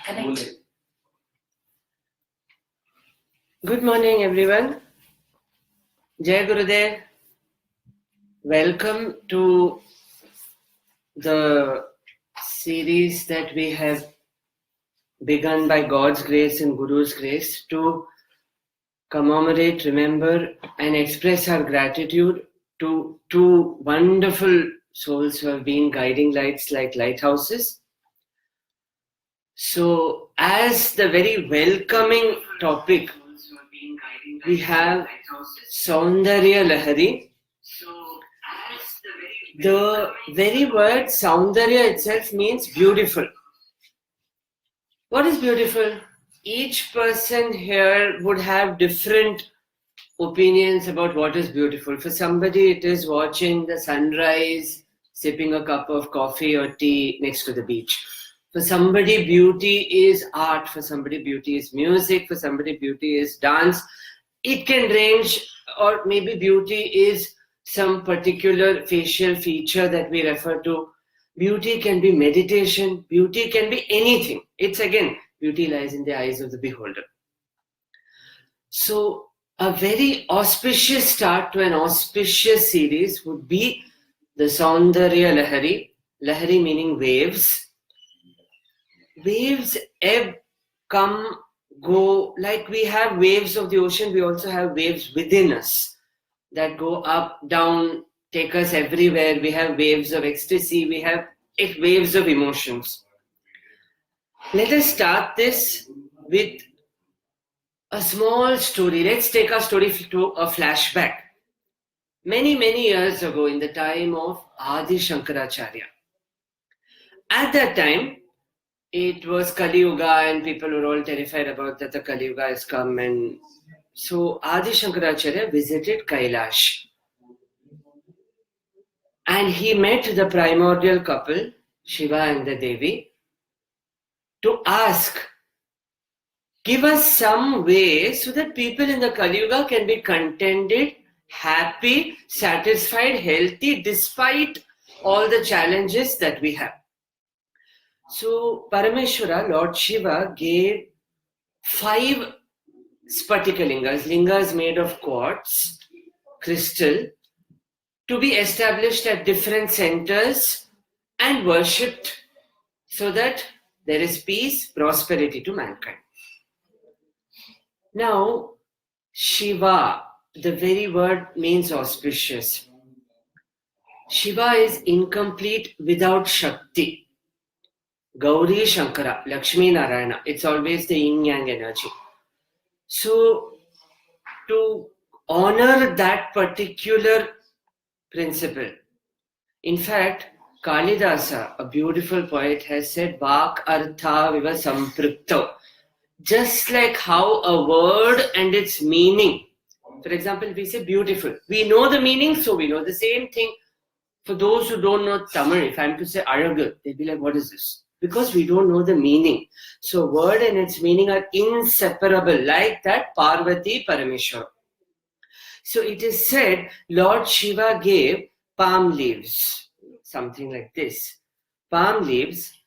Connect. Good morning, everyone. Jaya Gurudev. Welcome to the series that we have begun by God's grace and Guru's grace to commemorate, remember, and express our gratitude to two wonderful souls who have been guiding lights like lighthouses. So, as the very welcoming topic, we have Soundarya Lahiri. The very word Soundarya itself means beautiful. What is beautiful? Each person here would have different opinions about what is beautiful. For somebody, it is watching the sunrise, sipping a cup of coffee or tea next to the beach. For somebody, beauty is art. For somebody, beauty is music. For somebody, beauty is dance. It can range, or maybe beauty is some particular facial feature that we refer to. Beauty can be meditation. Beauty can be anything. It's again, beauty lies in the eyes of the beholder. So, a very auspicious start to an auspicious series would be the Soundarya Lahiri. Lahiri meaning waves. Waves ebb, come, go. Like we have waves of the ocean, we also have waves within us that go up, down, take us everywhere. We have waves of ecstasy, we have waves of emotions. Let us start this with a small story. Let's take our story to a flashback. Many, many years ago, in the time of Adi Shankaracharya. At that time, it was Kali Yuga and people were all terrified about that the Kali Yuga has come, and so Adi Shankaracharya visited Kailash and he met the primordial couple, Shiva and the Devi, to ask, give us some way so that people in the Kali Yuga can be contented, happy, satisfied, healthy despite all the challenges that we have. So Parameshwara, Lord Shiva, gave 5 Spatika lingas made of quartz, crystal, to be established at different centers and worshipped so that there is peace, prosperity to mankind. Now, Shiva, the very word means auspicious. Shiva is incomplete without Shakti. Gauri Shankara, Lakshmi Narayana, it's always the yin-yang energy. So, to honor that particular principle, in fact, Kalidasa, a beautiful poet, has said, Vak Artha Viva Samprikto. Just like how a word and its meaning, for example, we say beautiful, we know the meaning, so we know the same thing. For those who don't know Tamil, if I'm to say Alagu, they'll be like, what is this? Because we don't know the meaning. So word and its meaning are inseparable, like that Parvati Parameshwara. So it is said, Lord Shiva gave palm leaves, something like this. Palm leaves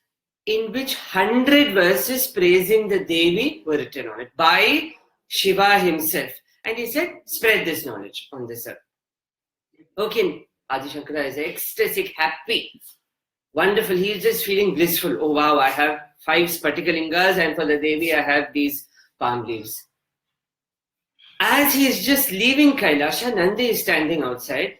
in which 100 verses praising the Devi were written on it by Shiva himself. And he said, spread this knowledge on this earth. Okay, Adi Shankara is ecstatic, happy. Wonderful, he is just feeling blissful. Oh wow, I have 5 Spatika lingas and for the Devi I have these palm leaves. As he is just leaving Kailasha, Nandi is standing outside.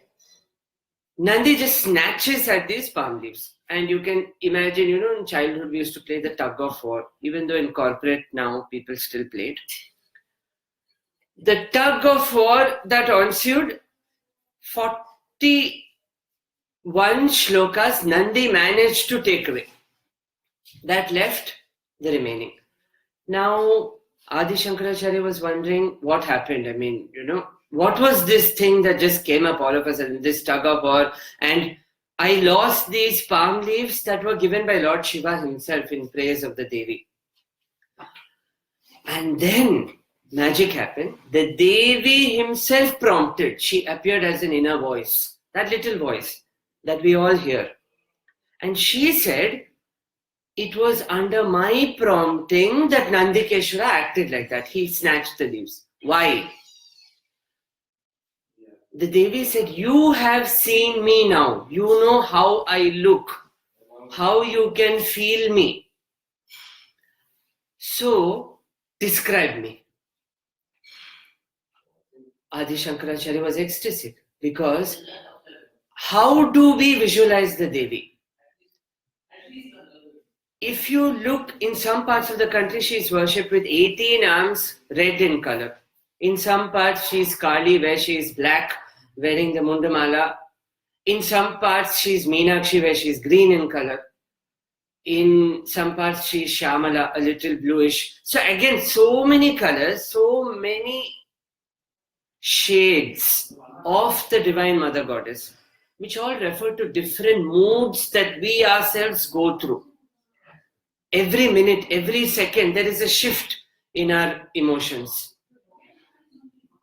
Nandi just snatches at these palm leaves. And you can imagine, in childhood we used to play the tug of war. Even though in corporate now people still play it. The tug of war that ensued, 41 shlokas Nandi managed to take away. That left the remaining. Now, Adi Shankaracharya was wondering what happened. I mean, what was this thing that just came up all of a sudden, this tug of war, and I lost these palm leaves that were given by Lord Shiva himself in praise of the Devi. And then magic happened. The Devi himself prompted. She appeared as an inner voice, that little voice that we all hear. And she said, it was under my prompting that Nandikeshwara acted like that. He snatched the leaves. Why? The Devi said, you have seen me now. You know how I look, how you can feel me. So, describe me. Adi Shankaracharya was ecstatic because how do we visualize the Devi? If you look in some parts of the country, she is worshipped with 18 arms, red in color. In some parts, she is Kali, where she is black, wearing the Mundamala. In some parts, she is Meenakshi, where she is green in color. In some parts, she is Shyamala, a little bluish. So again, so many colors, so many shades of the Divine Mother Goddess, which all refer to different moods that we ourselves go through. Every minute, every second, there is a shift in our emotions.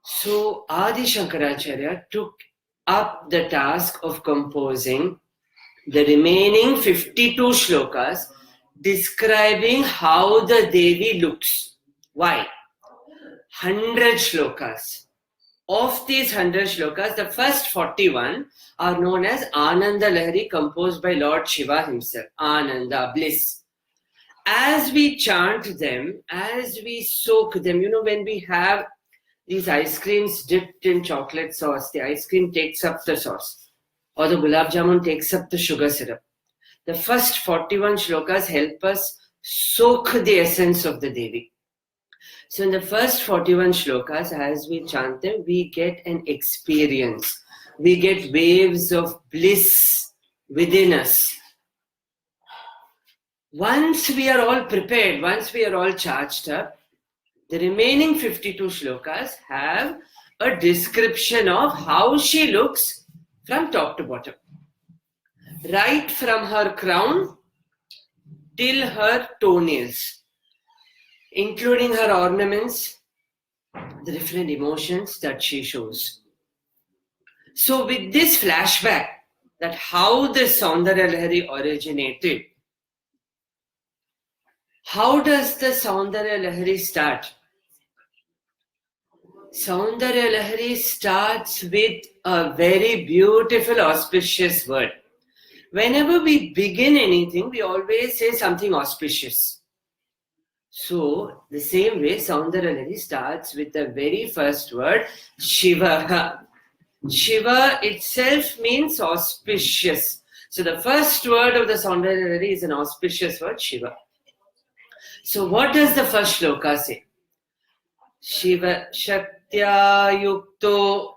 So Adi Shankaracharya took up the task of composing the remaining 52 shlokas describing how the Devi looks. Why? 100 shlokas. Of these 100 shlokas, the first 41 are known as Ananda Lahiri, composed by Lord Shiva himself. Ananda, bliss. As we chant them, as we soak them, when we have these ice creams dipped in chocolate sauce, the ice cream takes up the sauce, or the gulab jamun takes up the sugar syrup. The first 41 shlokas help us soak the essence of the Devi. So in the first 41 shlokas, as we chant them, we get an experience. We get waves of bliss within us. Once we are all prepared, once we are all charged up, the remaining 52 shlokas have a description of how she looks from top to bottom. Right from her crown till her toenails, including her ornaments, the different emotions that she shows. So with this flashback, that how the Soundarya Lahiri originated, how does the Soundarya Lahiri start? Soundarya Lahiri starts with a very beautiful, auspicious word. Whenever we begin anything, we always say something auspicious. So, the same way, Soundarya Lahiri starts with the very first word, Shiva. Shiva itself means auspicious. So, the first word of the Soundarya Lahiri is an auspicious word, Shiva. So, what does the first shloka say? Shiva Shaktya Yukto.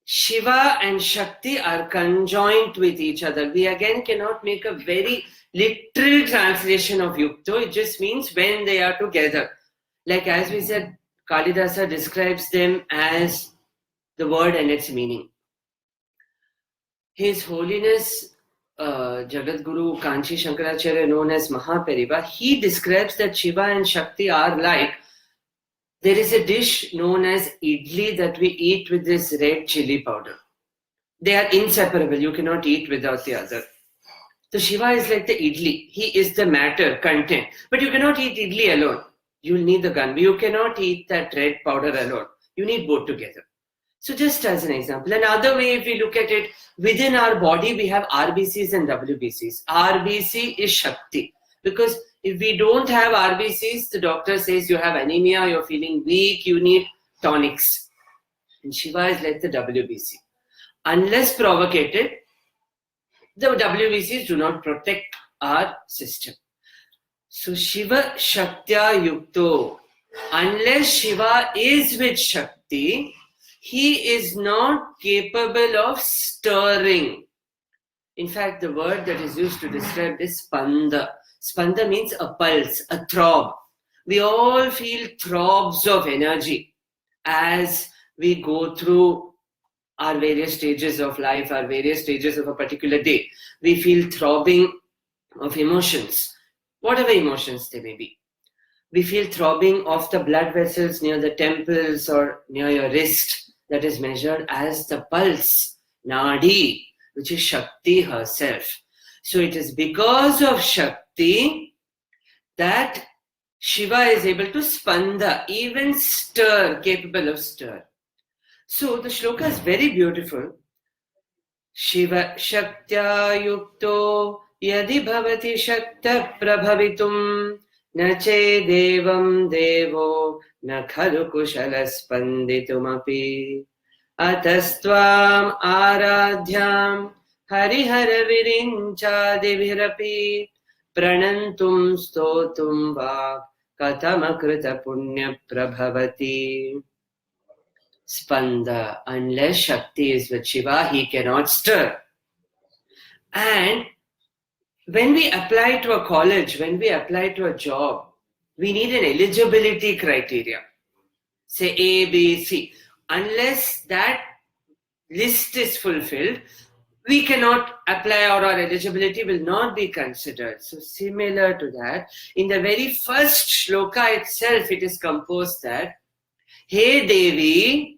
Shiva and Shakti are conjoined with each other. We again cannot make a very literal translation of Yukto. It just means when they are together. Like as we said, Kalidasa describes them as the word and its meaning. His Holiness Jagadguru Kanchi Shankaracharya, known as Mahaperiyava, he describes that Shiva and Shakti are like, there is a dish known as idli that we eat with this red chili powder. They are inseparable. You cannot eat without the other. So Shiva is like the idli. He is the matter, content. But you cannot eat idli alone. You will need the ganvi. You cannot eat that red powder alone. You need both together. So just as an example, another way if we look at it, within our body we have RBCs and WBCs. RBC is Shakti. Because if we don't have RBCs, the doctor says you have anemia, you're feeling weak, you need tonics. And Shiva is like the WBC. Unless provocated, the WBCs do not protect our system. So Shiva Shaktya Yukto. Unless Shiva is with Shakti, he is not capable of stirring. In fact, the word that is used to describe this spanda. Spanda means a pulse, a throb. We all feel throbs of energy as we go through our various stages of life, our various stages of a particular day. We feel throbbing of emotions, whatever emotions they may be. We feel throbbing of the blood vessels near the temples or near your wrist that is measured as the pulse, Nadi, which is Shakti herself. So it is because of Shakti Shakti that Shiva is able to spanda, even stir, capable of stir. So the shloka is very beautiful. Shiva Shaktya Yukto Yadi Bhavati Shakta Prabhavitum Nache Devam Devo Nakhalu Kushala Spanditumapi Atastvam Aradhyam Harihara Virinchadivirapi Pranantum Stotum Va Katamakrita Punya Prabhavati. Spanda, unless Shakti is with Shiva, he cannot stir. And when we apply to a college, when we apply to a job, we need an eligibility criteria. Say A, B, C. Unless that list is fulfilled, we cannot apply, or our eligibility will not be considered. So similar to that, in the very first shloka itself, it is composed that, Hey Devi,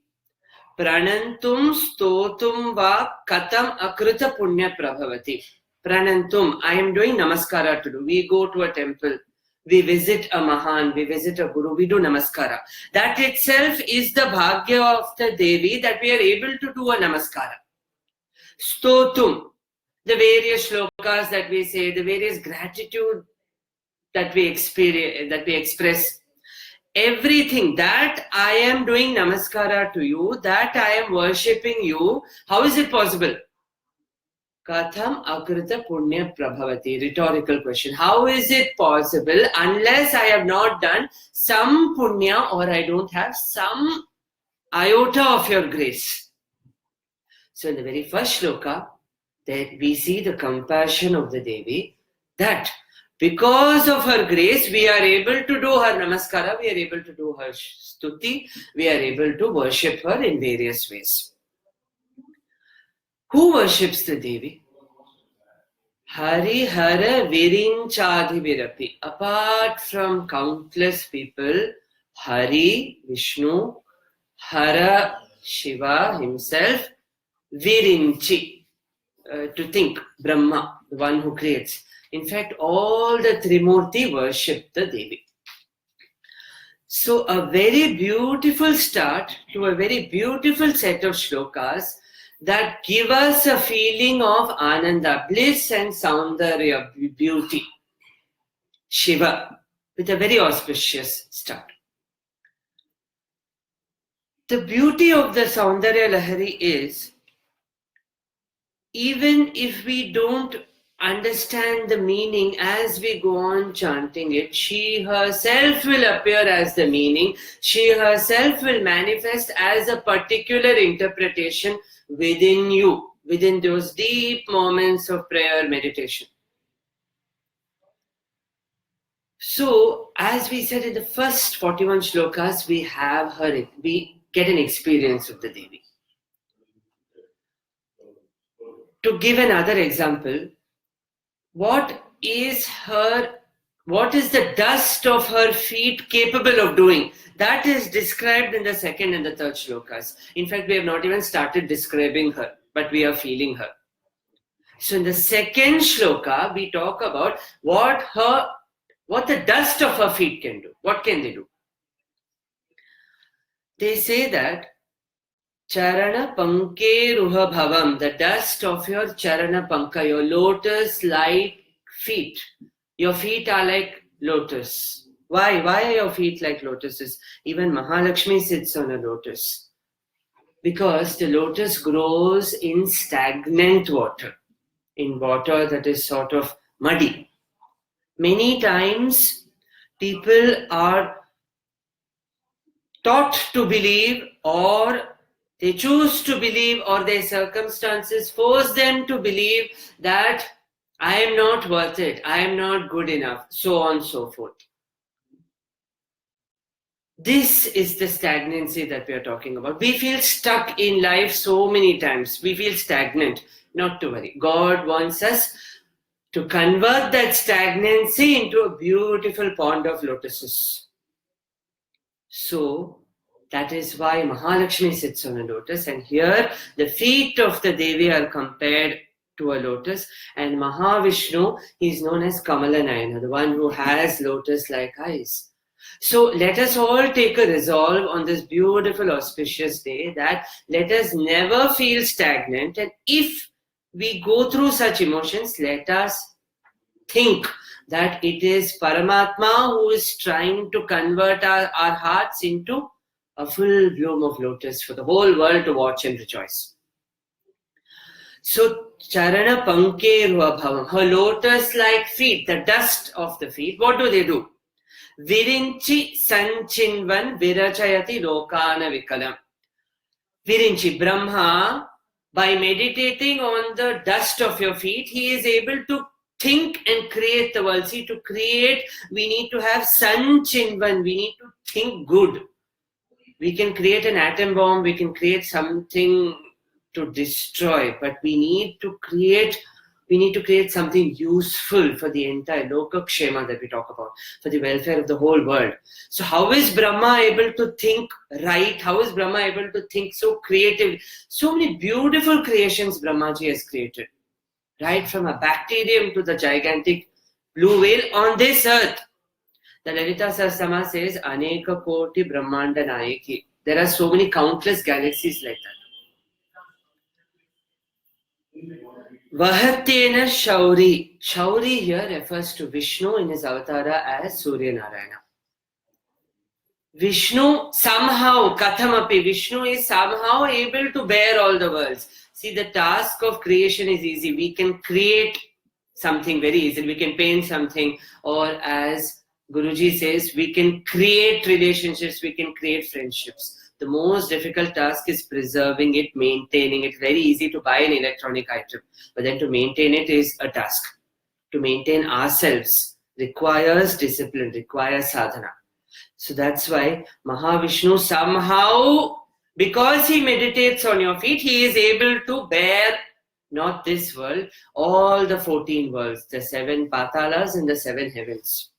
Pranantum stotum va katam akrita punya prabhavati. Pranantum, I am doing namaskara to do. We go to a temple, we visit a Mahan, we visit a Guru, we do namaskara. That itself is the bhagya of the Devi that we are able to do a namaskara. Stotum, the various shlokas that we say, the various gratitude that we experience, that we express. Everything that I am doing namaskara to you, that I am worshipping you, how is it possible? Katham akrita punya prabhavati. Rhetorical question. How is it possible unless I have not done some punya or I don't have some iota of your grace? So in the very first shloka, that we see the compassion of the Devi, that because of her grace, we are able to do her namaskara, we are able to do her stuti, we are able to worship her in various ways. Who worships the Devi? Hari Hara Virinchadivirapi. Apart from countless people, Hari, Vishnu, Hara, Shiva himself, Virinchi, to think, Brahma, the one who creates. In fact, all the Trimurti worship the Devi. So a very beautiful start to a very beautiful set of shlokas that give us a feeling of Ananda, bliss and Soundarya, beauty. Shiva, with a very auspicious start. The beauty of the Soundarya Lahiri is, even if we don't understand the meaning as we go on chanting it, she herself will appear as the meaning. She herself will manifest as a particular interpretation within you, within those deep moments of prayer meditation. So, as we said in the first 41 shlokas, we get an experience of the Devi. To give another example, what is the dust of her feet capable of doing? That is described in the second and the third shlokas. In fact, we have not even started describing her, but we are feeling her. So in the second shloka, we talk about what the dust of her feet can do. What can they do? They say that Charana panke ruha bhavam, the dust of your charana panka, your lotus-like feet. Your feet are like lotus. Why? Why are your feet like lotuses? Even Mahalakshmi sits on a lotus. Because the lotus grows in stagnant water, in water that is sort of muddy. Many times people are taught to believe, or they choose to believe, or their circumstances force them to believe that I am not worth it, I am not good enough, so on and so forth. This is the stagnancy that we are talking about. We feel stuck in life so many times. We feel stagnant. Not to worry. God wants us to convert that stagnancy into a beautiful pond of lotuses. So, that is why Mahalakshmi sits on a lotus, and here the feet of the Devi are compared to a lotus. And Mahavishnu is known as Kamalanayana, the one who has lotus-like eyes. So let us all take a resolve on this beautiful auspicious day that let us never feel stagnant, and if we go through such emotions, let us think that it is Paramatma who is trying to convert our hearts into a full bloom of lotus for the whole world to watch and rejoice. So Charana Pankerva Bhavam, her lotus-like feet, the dust of the feet, what do? Virinchi Sanchinvan Virachayati Lokana Vikalam. Virinchi, Brahma, by meditating on the dust of your feet, he is able to think and create the world. See, to create, we need to have Sanchinvan, we need to think good. We can create an atom bomb, we can create something to destroy, but we need to create something useful for the entire Lokakshema that we talk about, for the welfare of the whole world. So how is Brahma able to think right? How is Brahma able to think so creative? So many beautiful creations Brahmaji has created. Right from a bacterium to the gigantic blue whale on this earth. The Lalita Sahasrama says, Aneka Koti Brahmanda Nayaki. There are so many countless galaxies like that. Vahatena Shauri. Shauri here refers to Vishnu in his avatara as Surya Narayana. Vishnu somehow, Kathamapi, Vishnu is somehow able to bear all the worlds. See, the task of creation is easy. We can create something very easily. We can paint something, or as Guruji says, we can create relationships, we can create friendships. The most difficult task is preserving it, maintaining it. Very easy to buy an electronic item, but then to maintain it is a task. To maintain ourselves requires discipline, requires sadhana. So that's why Mahavishnu somehow, because he meditates on your feet, he is able to bear not this world, all the 14 worlds, the 7 patalas and the 7 heavens.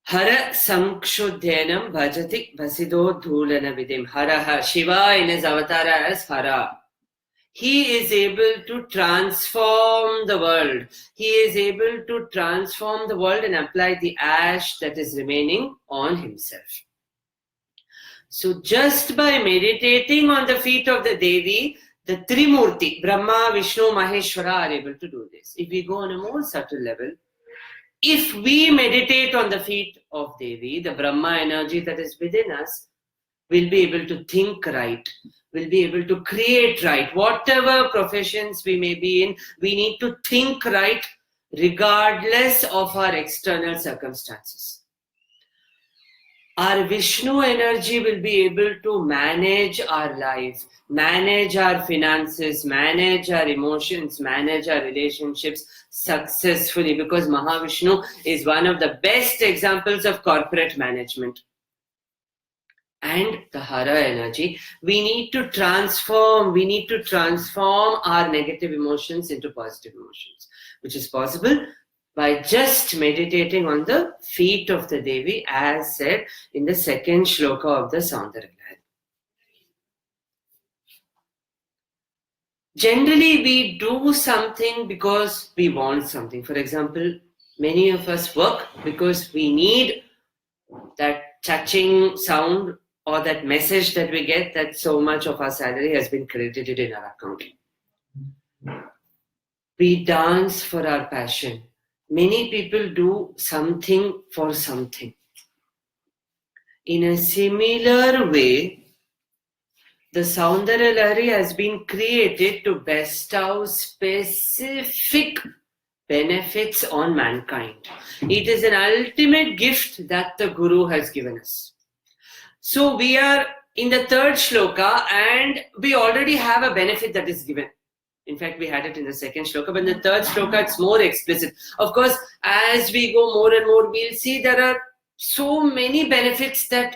Hara Sankshudhyanam Bhajati Bhasido Dhulana Vidim. Hara, Shiva in his avatar as Hara. He is able to transform the world. He is able to transform the world and apply the ash that is remaining on himself. So just by meditating on the feet of the Devi, the Trimurti, Brahma, Vishnu, Maheshwara are able to do this. If we go on a more subtle level, if we meditate on the feet of Devi, the Brahma energy that is within us, will be able to think right, will be able to create right. Whatever professions we may be in, we need to think right regardless of our external circumstances. Our Vishnu energy will be able to manage our life, manage our finances, manage our emotions, manage our relationships successfully, because Mahavishnu is one of the best examples of corporate management. And the Hara energy, we need to transform our negative emotions into positive emotions, which is possible by just meditating on the feet of the Devi, as said in the second shloka of the Soundarya Lahiri. Generally, we do something because we want something. For example, many of us work because we need that touching sound or that message that we get that so much of our salary has been credited in our account. We dance for our passion. Many people do something for something. In a similar way, the Soundarya Lahiri has been created to bestow specific benefits on mankind. It is an ultimate gift that the Guru has given us. So we are in the third shloka and we already have a benefit that is given. In fact, we had it in the second shloka, but in the third shloka, it's more explicit. Of course, as we go more and more, we'll see there are so many benefits that,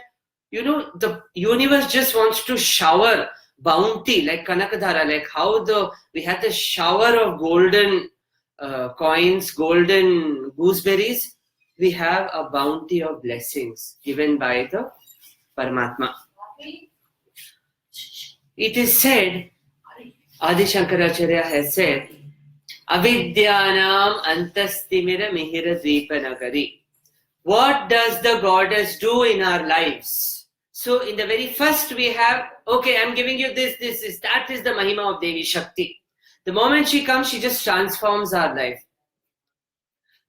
the universe just wants to shower bounty, like Kanakadhara, like how we had the shower of golden coins, golden gooseberries. We have a bounty of blessings given by the Paramatma. It is said Adi Shankaracharya has said, Avidyanam antastimira mihira dvipa nagari. What does the goddess do in our lives? So in the very first we have, okay, I'm giving you this. That is the Mahima of Devi Shakti. The moment she comes, she just transforms our life.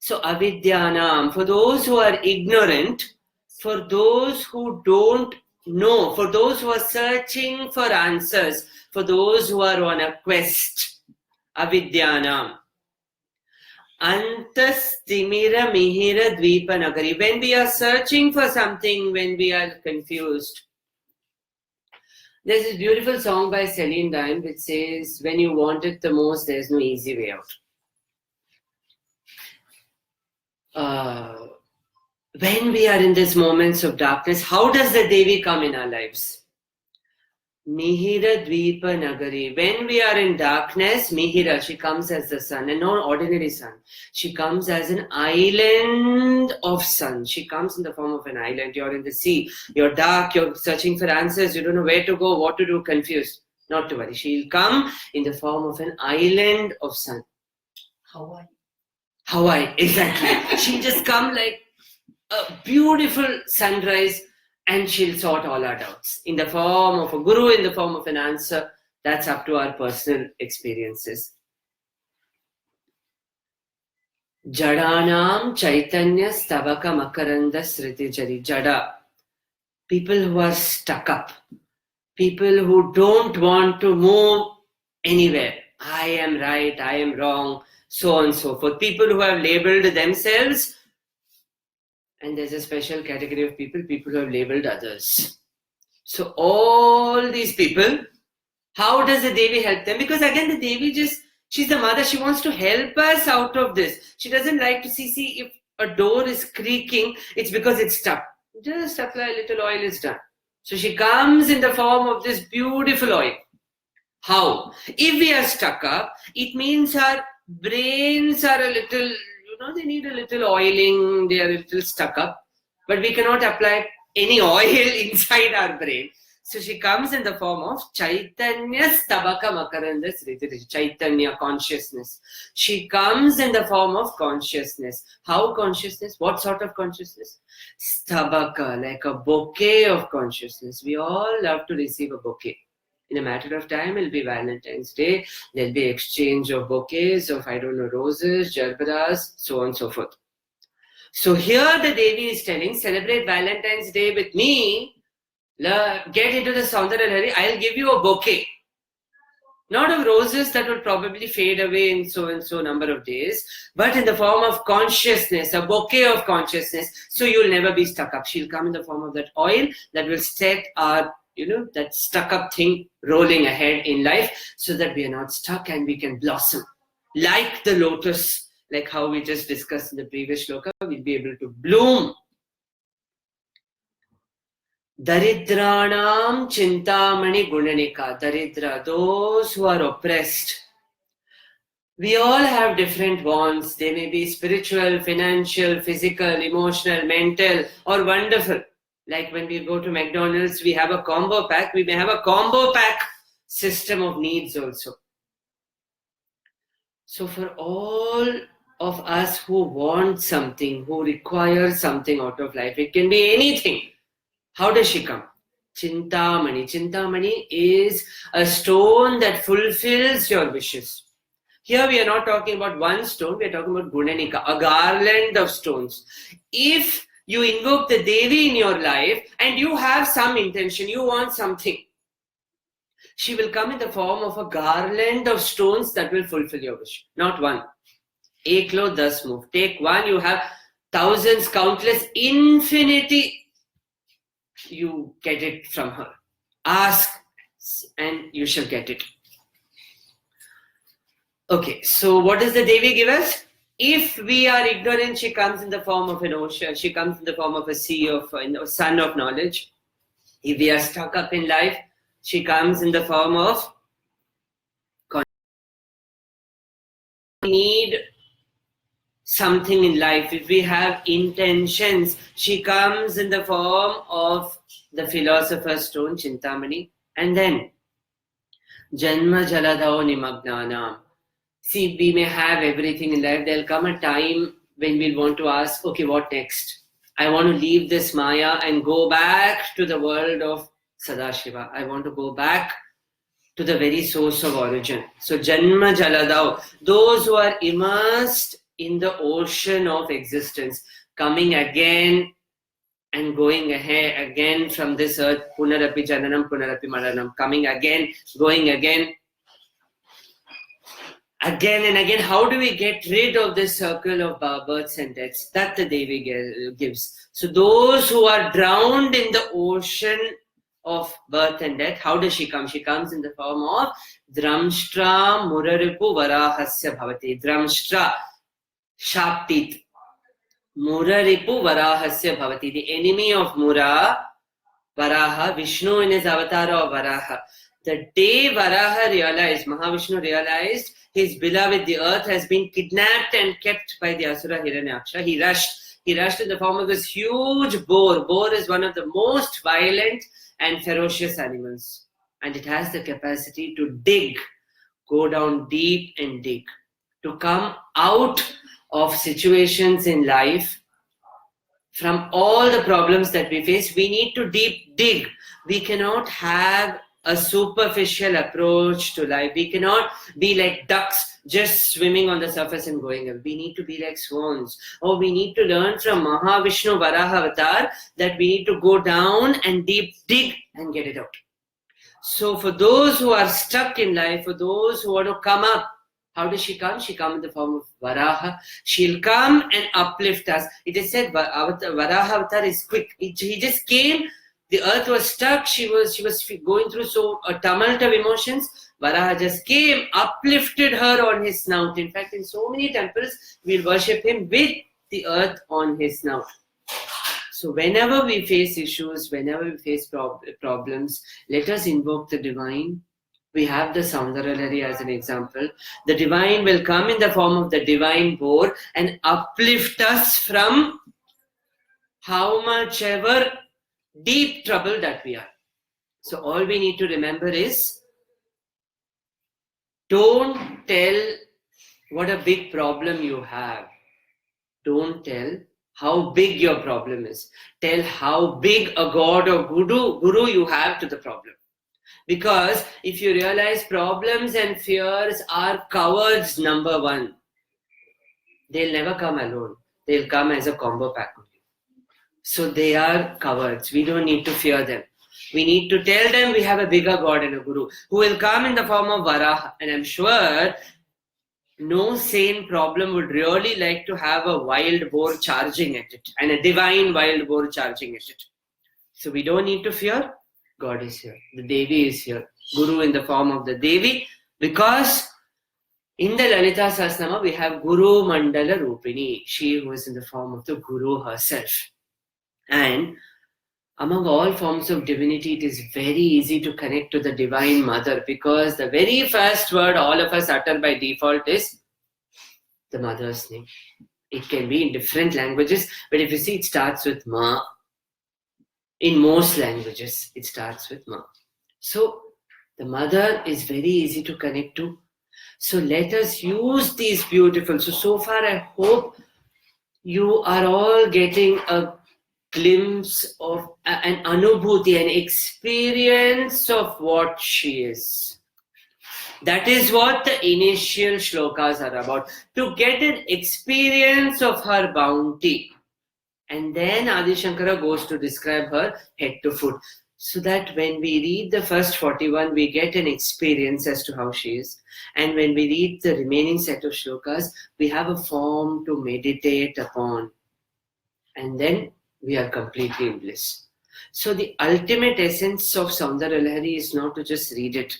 So avidyanam, for those who are ignorant, for those who don't know, for those who are searching for answers, for those who are on a quest, avidyanam. Antastimira mihira dvipa nagari. When we are searching for something, when we are confused. There's this beautiful song by Celine Dion which says, when you want it the most, there's no easy way out. When we are in these moments of darkness, how does the Devi come in our lives? Mihira Dvipa Nagari. When we are in darkness, Mihira, she comes as the sun, and not ordinary sun. She comes as an island of sun. She comes in the form of an island. You're in the sea, you're dark, you're searching for answers, you don't know where to go, what to do, confused. Not to worry. She'll come in the form of an island of sun. Hawaii, exactly. She'll just come like a beautiful sunrise, and she'll sort all our doubts in the form of a guru, in the form of an answer. That's up to our personal experiences. Jadanam Chaitanya Stavaka Makaranda Sriti Jari. Jada. People who are stuck up. People who don't want to move anywhere. I am right, I am wrong, so on and so forth. People who have labeled themselves. And there's a special category of people who have labeled others. So all these people, how does the Devi help them? Because again, the Devi she's the mother. She wants to help us out of this. She doesn't like to see if a door is creaking, it's because it's stuck. Just apply a little oil, it's done. So she comes in the form of this beautiful oil. How? If we are stuck up, it means our brains are a little, they need a little oiling, they are a little stuck up, but we cannot apply any oil inside our brain. So she comes in the form of Chaitanya Stabaka Makaranda Sriti, Chaitanya consciousness. She comes in the form of consciousness. How consciousness? What sort of consciousness? Stabaka, like a bouquet of consciousness. We all love to receive a bouquet. In a matter of time, it'll be Valentine's Day. There'll be exchange of bouquets of, roses, jarbaras, so on and so forth. So here the Devi is telling, celebrate Valentine's Day with me. Get into the Soundarya Lahiri. I'll give you a bouquet. Not of roses that will probably fade away in so and so number of days, but in the form of consciousness, a bouquet of consciousness. So you'll never be stuck up. She'll come in the form of that oil that will set our that stuck up thing rolling ahead in life, so that we are not stuck and we can blossom. Like the lotus, like how we just discussed in the previous shloka, we'll be able to bloom. Daridranam Chintamani Gunanika. Daridra, those who are oppressed. We all have different wants. They may be spiritual, financial, physical, emotional, mental, or wonderful. Like when we go to McDonald's, we have a combo pack. We may have a combo pack system of needs also. So for all of us who want something, who require something out of life, it can be anything. How does she come? Chintamani. Chintamani is a stone that fulfills your wishes. Here we are not talking about one stone, we are talking about Gunanika, a garland of stones. If you invoke the Devi in your life and you have some intention, you want something, she will come in the form of a garland of stones that will fulfill your wish. Not one. Ek lo das move. Take one, you have thousands, countless, infinity. You get it from her. Ask and you shall get it. Okay, so what does the Devi give us? If we are ignorant, she comes in the form of an ocean. She comes in the form of a sea of sun of knowledge. If we are stuck up in life, she comes in the form of need something in life. If we have intentions, she comes in the form of the philosopher's stone, Chintamani. And then Janma jaladao nimagnanam. See, we may have everything in life. There'll come a time when we'll want to ask, okay, what next? I want to leave this Maya and go back to the world of Sadashiva. I want to go back to the very source of origin. So, Janma Jaladao, those who are immersed in the ocean of existence, coming again and going ahead again from this earth, Punarapi Jananam, Punarapi Maranam, coming again, going again and again. How do we get rid of this circle of births and deaths? That the Devi gives. So those who are drowned in the ocean of birth and death, how does she come? She comes in the form of Dramshtra Muraripu Varahasya Bhavati. Dramshtra, sharp teeth. Muraripu Varahasya Bhavati. The enemy of Mura, Varaha, Vishnu in his avatar of Varaha. The day Varaha realized, Mahavishnu realized, his beloved, the earth, has been kidnapped and kept by the Asura Hiranyaksha. He rushed in the form of this huge boar. Boar is one of the most violent and ferocious animals. And it has the capacity to dig, go down deep and dig. To come out of situations in life, from all the problems that we face, we need to deep dig. We cannot have a superficial approach to life. We cannot be like ducks just swimming on the surface and going up. We need to be like swans. Or we need to learn from Mahavishnu Varaha Avatar that we need to go down and deep dig and get it out. So for those who are stuck in life, for those who want to come up, how does she come? She comes in the form of Varaha. She'll come and uplift us. It is said Varaha Avatar is quick. He just came. The earth was stuck. She was going through a tumult of emotions. Varaha just came, uplifted her on his snout. In fact, in so many temples, we'll worship him with the earth on his snout. So whenever we face issues, whenever we face problems, let us invoke the divine. We have the Soundarya Lahiri as an example. The divine will come in the form of the divine boar and uplift us from how much ever deep trouble that we are. So all we need to remember is, don't tell what a big problem you have. Don't tell how big your problem is. Tell how big a god or guru you have to the problem. Because if you realize, problems and fears are cowards number one. They'll never come alone. They'll come as a combo pack only. So they are cowards. We don't need to fear them. We need to tell them we have a bigger God and a guru who will come in the form of Varaha. And I'm sure no sane problem would really like to have a wild boar charging at it, and a divine wild boar charging at it. So we don't need to fear. God is here. The Devi is here. Guru in the form of the Devi. Because in the Lalita Sahasranama, we have Guru Mandala Rupini. She who is in the form of the Guru herself. And among all forms of divinity, it is very easy to connect to the Divine Mother, because the very first word all of us utter by default is the mother's name. It can be in different languages, but if you see, it starts with Ma. In most languages, it starts with Ma. So the mother is very easy to connect to. So let us use these beautiful. So far I hope you are all getting a glimpse of an anubhuti, an experience of what she is. That is what the initial shlokas are about. To get an experience of her bounty. And then Adi Shankara goes to describe her head to foot. So that when we read the first 41, we get an experience as to how she is. And when we read the remaining set of shlokas, we have a form to meditate upon. And then we are completely in bliss. So the ultimate essence of Soundarya Lahiri is not to just read it,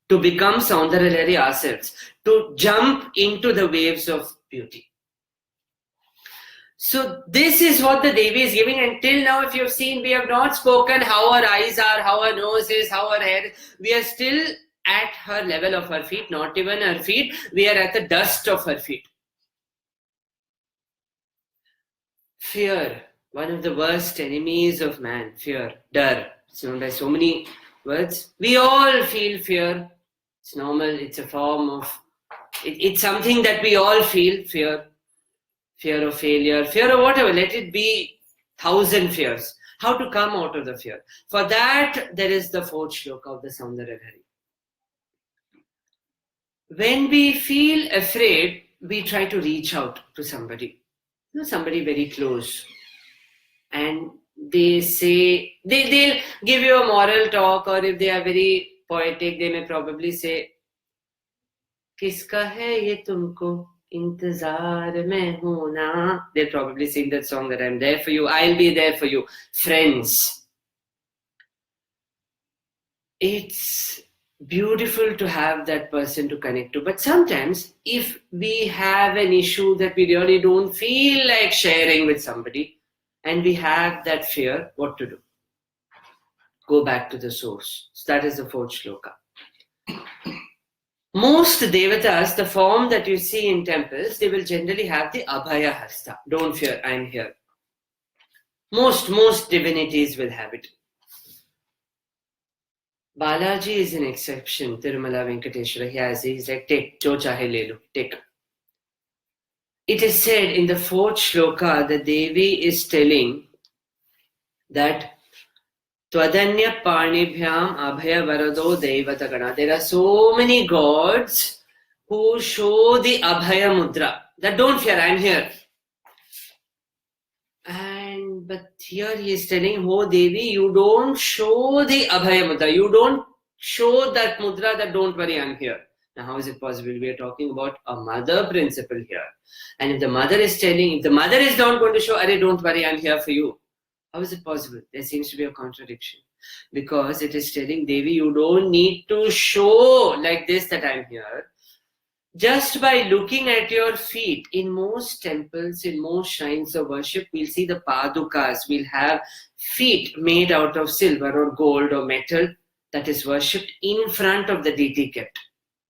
to become Soundarya Lahiri ourselves, to jump into the waves of beauty. So this is what the Devi is giving. Until now, if you've seen, we have not spoken how her eyes are, how her nose is, how her hair is. We are still at her level of her feet, not even her feet. We are at the dust of her feet. Fear, one of the worst enemies of man. Fear, dar. It's known by so many words. We all feel fear. It's normal. It's a form of, it's something that we all feel, fear of failure, fear of whatever. Let it be 1,000 fears. How to come out of the fear? For that, there is the fourth shloka of the Soundarya Lahiri. When we feel afraid, we try to reach out to somebody, somebody very close, and they say, they'll give you a moral talk, or if they are very poetic, they may probably say, Kiska hai ye tumko, intezar mein hu na. They'll probably sing that song that I'm there for you, I'll be there for you. Friends. It's beautiful to have that person to connect to. But sometimes if we have an issue that we really don't feel like sharing with somebody, and we have that fear, what to do? Go back to the source. So that is the fourth shloka. Most devatas, the form that you see in temples, they will generally have the Abhaya Hasta. Don't fear, I'm here. Most divinities will have it. Balaji is an exception. Tirumala Venkateshwara, he's like, take, jo chahe le lo, take. It is said in the fourth shloka, the Devi is telling that Twadanya Panibhyam Abhaya Varado Devatagana. There are so many gods who show the Abhaya Mudra. That don't fear, I'm here. But here he is telling, oh Devi, you don't show the Abhaya Mudra. You don't show that mudra that don't worry, I'm here. Now how is it possible? We are talking about a mother principle here. And if the mother is telling, if the mother is not going to show, Arey, don't worry, I'm here for you. How is it possible? There seems to be a contradiction. Because it is telling, Devi, you don't need to show like this that I'm here. Just by looking at your feet, in most temples, in most shrines of worship, we'll see the padukas. We'll have feet made out of silver or gold or metal that is worshipped in front of the deity kept.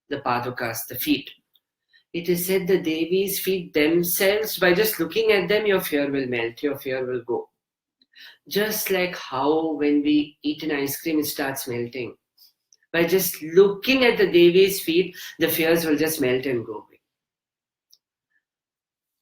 The padukas, the feet. It is said the Devi's feet themselves, by just looking at them, your fear will melt, your fear will go. Just like how when we eat an ice cream, it starts melting. By just looking at the Devi's feet, the fears will just melt and go away.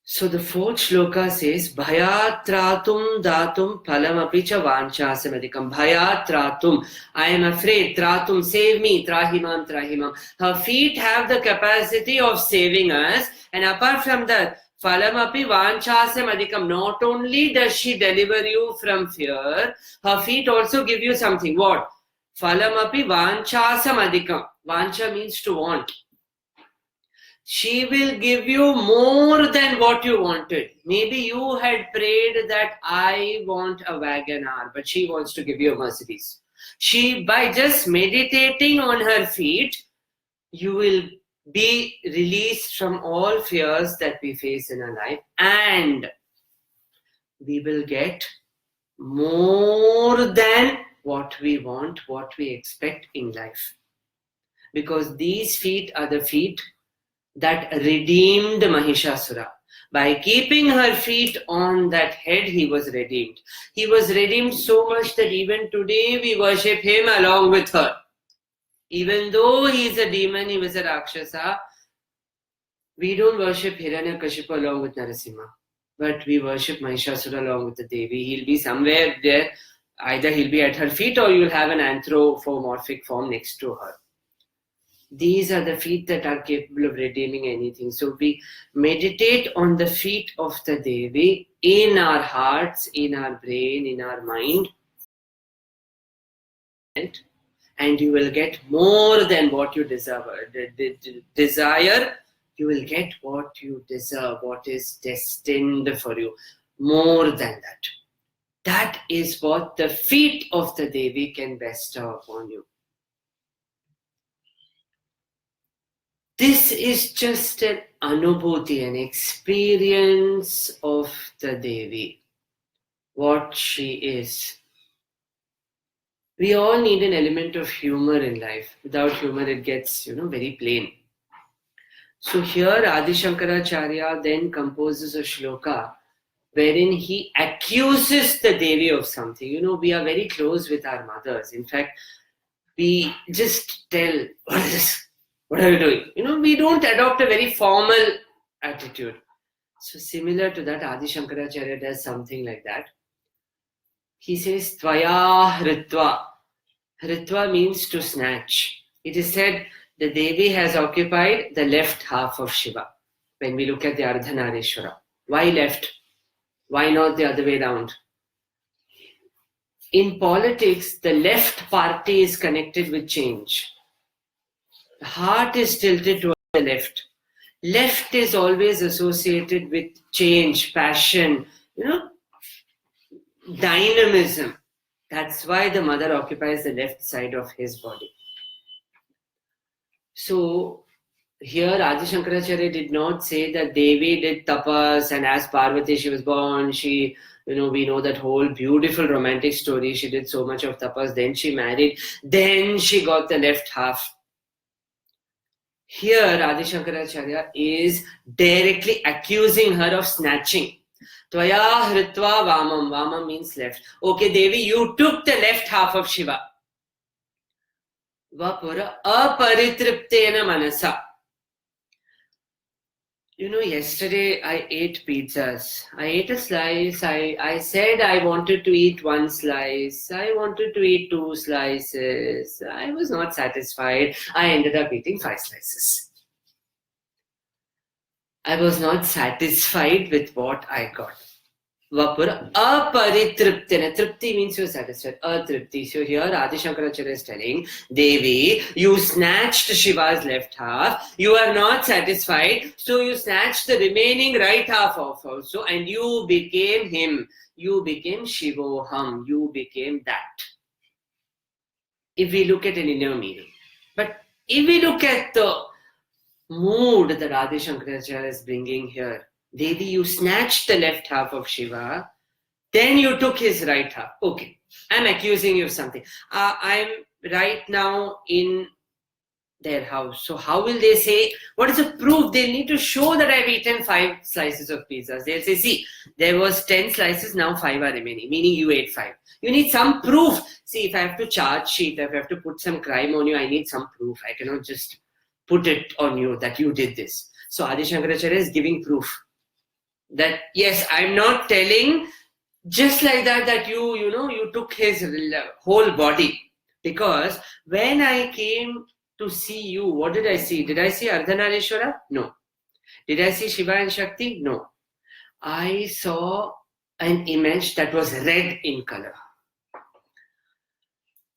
So the fourth shloka says, Bhayat tratum datum phalamapi cha vanchasamadikam. Bhayat tratum. I am afraid. Tratum, save me. Trahimam, trahimam. Her feet have the capacity of saving us. And apart from that, phalamapi vanchasamadikam. Not only does she deliver you from fear, her feet also give you something. What? Phalamapi vanchasamadikam. Vancha means to want. She will give you more than what you wanted. Maybe you had prayed that I want a Wagon-R, but she wants to give you a Mercedes. She, by just meditating on her feet, you will be released from all fears that we face in our life, and we will get more than what we want, what we expect in life. Because these feet are the feet that redeemed Mahishasura. By keeping her feet on that head, he was redeemed. He was redeemed so much that even today we worship him along with her. Even though he is a demon, he was a Rakshasa, we don't worship Hiranyakashipu along with Narasimha. But we worship Mahishasura along with the Devi. He'll be somewhere there. Either he'll be at her feet or you'll have an anthropomorphic form next to her. These are the feet that are capable of redeeming anything. So we meditate on the feet of the Devi in our hearts, in our brain, in our mind. And you will get more than what you desire. You will get what you deserve, what is destined for you. More than that. That is what the feet of the Devi can bestow upon you. This is just an anubhuti, an experience of the Devi, what she is. We all need an element of humor in life. Without humor, it gets, very plain. So here Adi Shankaracharya then composes a shloka wherein he accuses the Devi of something. We are very close with our mothers. In fact, we just tell, what is this? What are you doing? We don't adopt a very formal attitude. So similar to that, Adi Shankaracharya does something like that. He says, Tvaya Hritva. Hritva means to snatch. It is said the Devi has occupied the left half of Shiva. When we look at the Ardhanarishwara. Why left? Why not the other way around? In politics, the left party is connected with change. The heart is tilted towards the left. Left is always associated with change, passion, dynamism. That's why the mother occupies the left side of his body. So here Adi Shankaracharya did not say that Devi did tapas and as Parvati she was born, she, we know that whole beautiful romantic story. She did so much of tapas, then she married, then she got the left half. Here Adi Shankaracharya is directly accusing her of snatching. Tvaya hritva vamam. Vamam means left. Okay, Devi, you took the left half of Shiva. Vapura aparitriptena manasa. Yesterday I ate pizzas. I ate a slice. I said I wanted to eat one slice. I wanted to eat 2 slices. I was not satisfied. I ended up eating 5 slices. I was not satisfied with what I got. Vapura aparitriptena. Tripti means you're satisfied. Atripti. So here Adi Shankaracharya is telling, Devi, you snatched Shiva's left half. You are not satisfied. So you snatched the remaining right half off also. And you became him. You became Shivoham. You became that. If we look at an inner meaning. But if we look at the mood that Adi Shankaracharya is bringing here, Devi, you snatched the left half of Shiva, then you took his right half. Okay, I'm accusing you of something. I'm right now in their house. So how will they say, what is the proof? They'll need to show that I've eaten 5 slices of pizzas. They'll say, see, there was 10 slices, now 5 are remaining, meaning you ate 5. You need some proof. See, if I have to charge sheet, if I have to put some crime on you, I need some proof. I cannot just put it on you that you did this. So Adi Shankaracharya is giving proof. That yes, I'm not telling just like that you took his whole body. Because when I came to see you, what did I see? Did I see Ardhanarishwara? No. Did I see Shiva and Shakti? No. I saw an image that was red in color.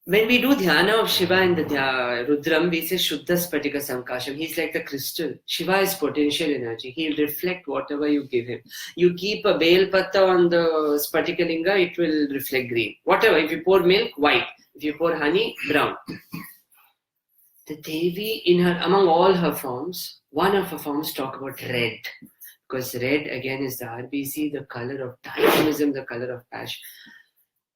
When we do dhyana of Shiva in the Rudram, we say Shuddha Spatika Sankasham. He's like the crystal. Shiva is potential energy. He'll reflect whatever you give him. You keep a bale patta on the Spatika Linga, it will reflect green. Whatever. If you pour milk, white. If you pour honey, brown. The Devi, among all her forms, one of her forms talk about red. Because red again is the RBC, the color of dynamism, the color of passion.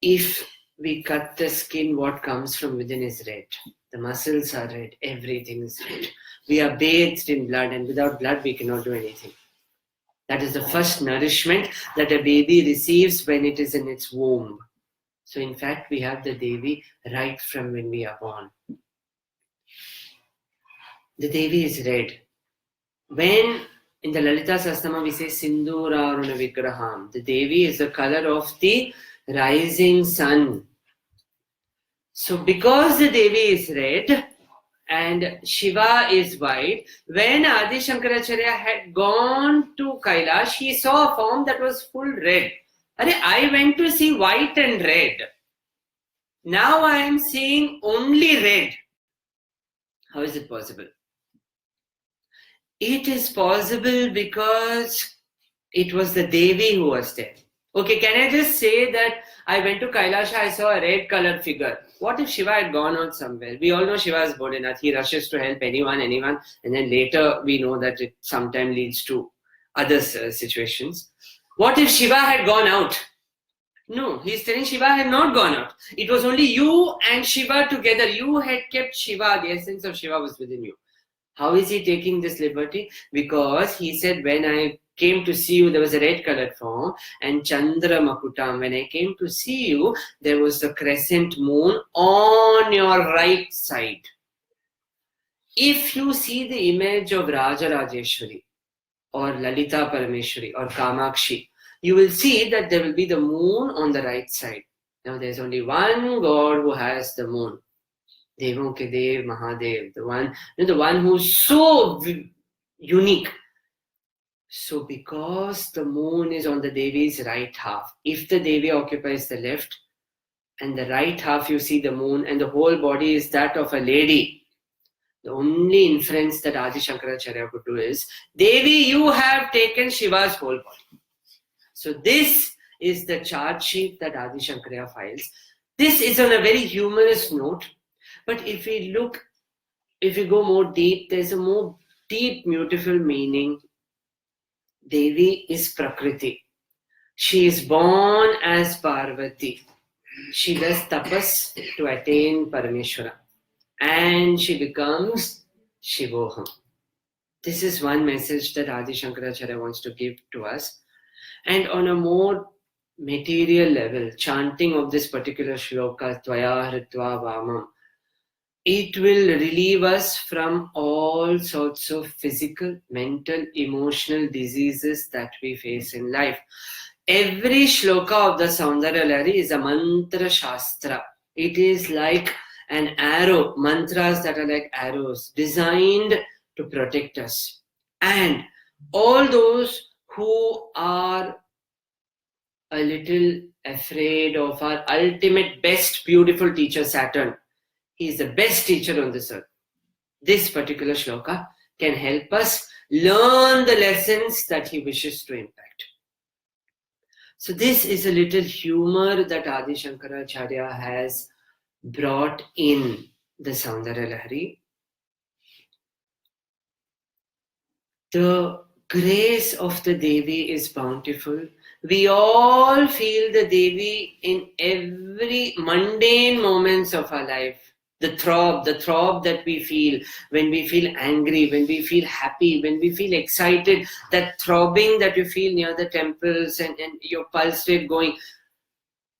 If we cut the skin, what comes from within is red. The muscles are red. Everything is red. We are bathed in blood, and without blood, we cannot do anything. That is the first nourishment that a baby receives when it is in its womb. So, in fact, we have the Devi right from when we are born. The Devi is red. When in the Lalita Sahasranama we say Sindura Aruna Vigraham, the Devi is the color of the rising sun. So because the Devi is red and Shiva is white, when Adi Shankaracharya had gone to Kailash, he saw a form that was full red. I went to see white and red. Now I am seeing only red. How is it possible? It is possible because it was the Devi who was there. Okay, can I just say that I went to Kailasha, I saw a red colored figure. What if Shiva had gone out somewhere? We all know Shiva is Bodhinath. He rushes to help anyone, and then later we know that it sometimes leads to other situations. What if Shiva had gone out? No, he's telling Shiva had not gone out. It was only you and Shiva together. You had kept Shiva. The essence of Shiva was within you. How is he taking this liberty? Because he said, when I came to see you, there was a red colored form, and Chandra Makutam. When I came to see you, there was the crescent moon on your right side. If you see the image of Raja Rajeshwari or Lalita Parameshwari or Kamakshi, you will see that there will be the moon on the right side. Now there's only one God who has the moon. Devon ke Dev, Mahadev, the one who's so unique. So because the moon is on the Devi's right half, if the Devi occupies the left and the right half you see the moon and the whole body is that of a lady, the only inference that Adi Shankaracharya could do is, Devi, you have taken Shiva's whole body. So this is the charge sheet that Adi Shankaracharya files. This is on a very humorous note, but if we go more deep, there's a more deep, beautiful meaning. Devi is Prakriti. She is born as Parvati. She does tapas to attain Parameshwara. And she becomes Shivoham. This is one message that Adi Shankaracharya wants to give to us. And on a more material level, chanting of this particular shloka, Tvaya Hritva Vamam, it will relieve us from all sorts of physical, mental, emotional diseases that we face in life. Every shloka of the Soundarya Lahiri is a mantra shastra. It is like an arrow, mantras that are like arrows, designed to protect us. And all those who are a little afraid of our ultimate best beautiful teacher, Saturn, he is the best teacher on this earth. This particular shloka can help us learn the lessons that he wishes to impact. So this is a little humor that Adi Shankaracharya has brought in the Soundarya Lahiri. The grace of the Devi is bountiful. We all feel the Devi in every mundane moments of our life. The throb that we feel when we feel angry, when we feel happy, when we feel excited, that throbbing that you feel near the temples and your pulse rate going.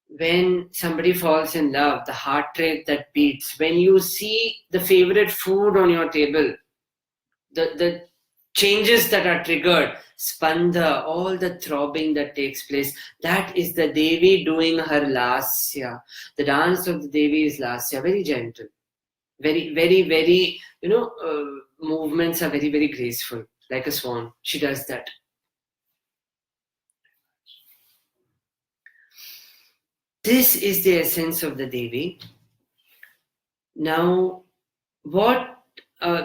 When somebody falls in love, the heart rate that beats, when you see the favorite food on your table, the changes that are triggered, spanda, all the throbbing that takes place, that is the Devi doing her lasya. The dance of the Devi is lasya, very gentle, very, very, very, movements are very, very graceful, like a swan. She does that. This is the essence of the Devi. Now,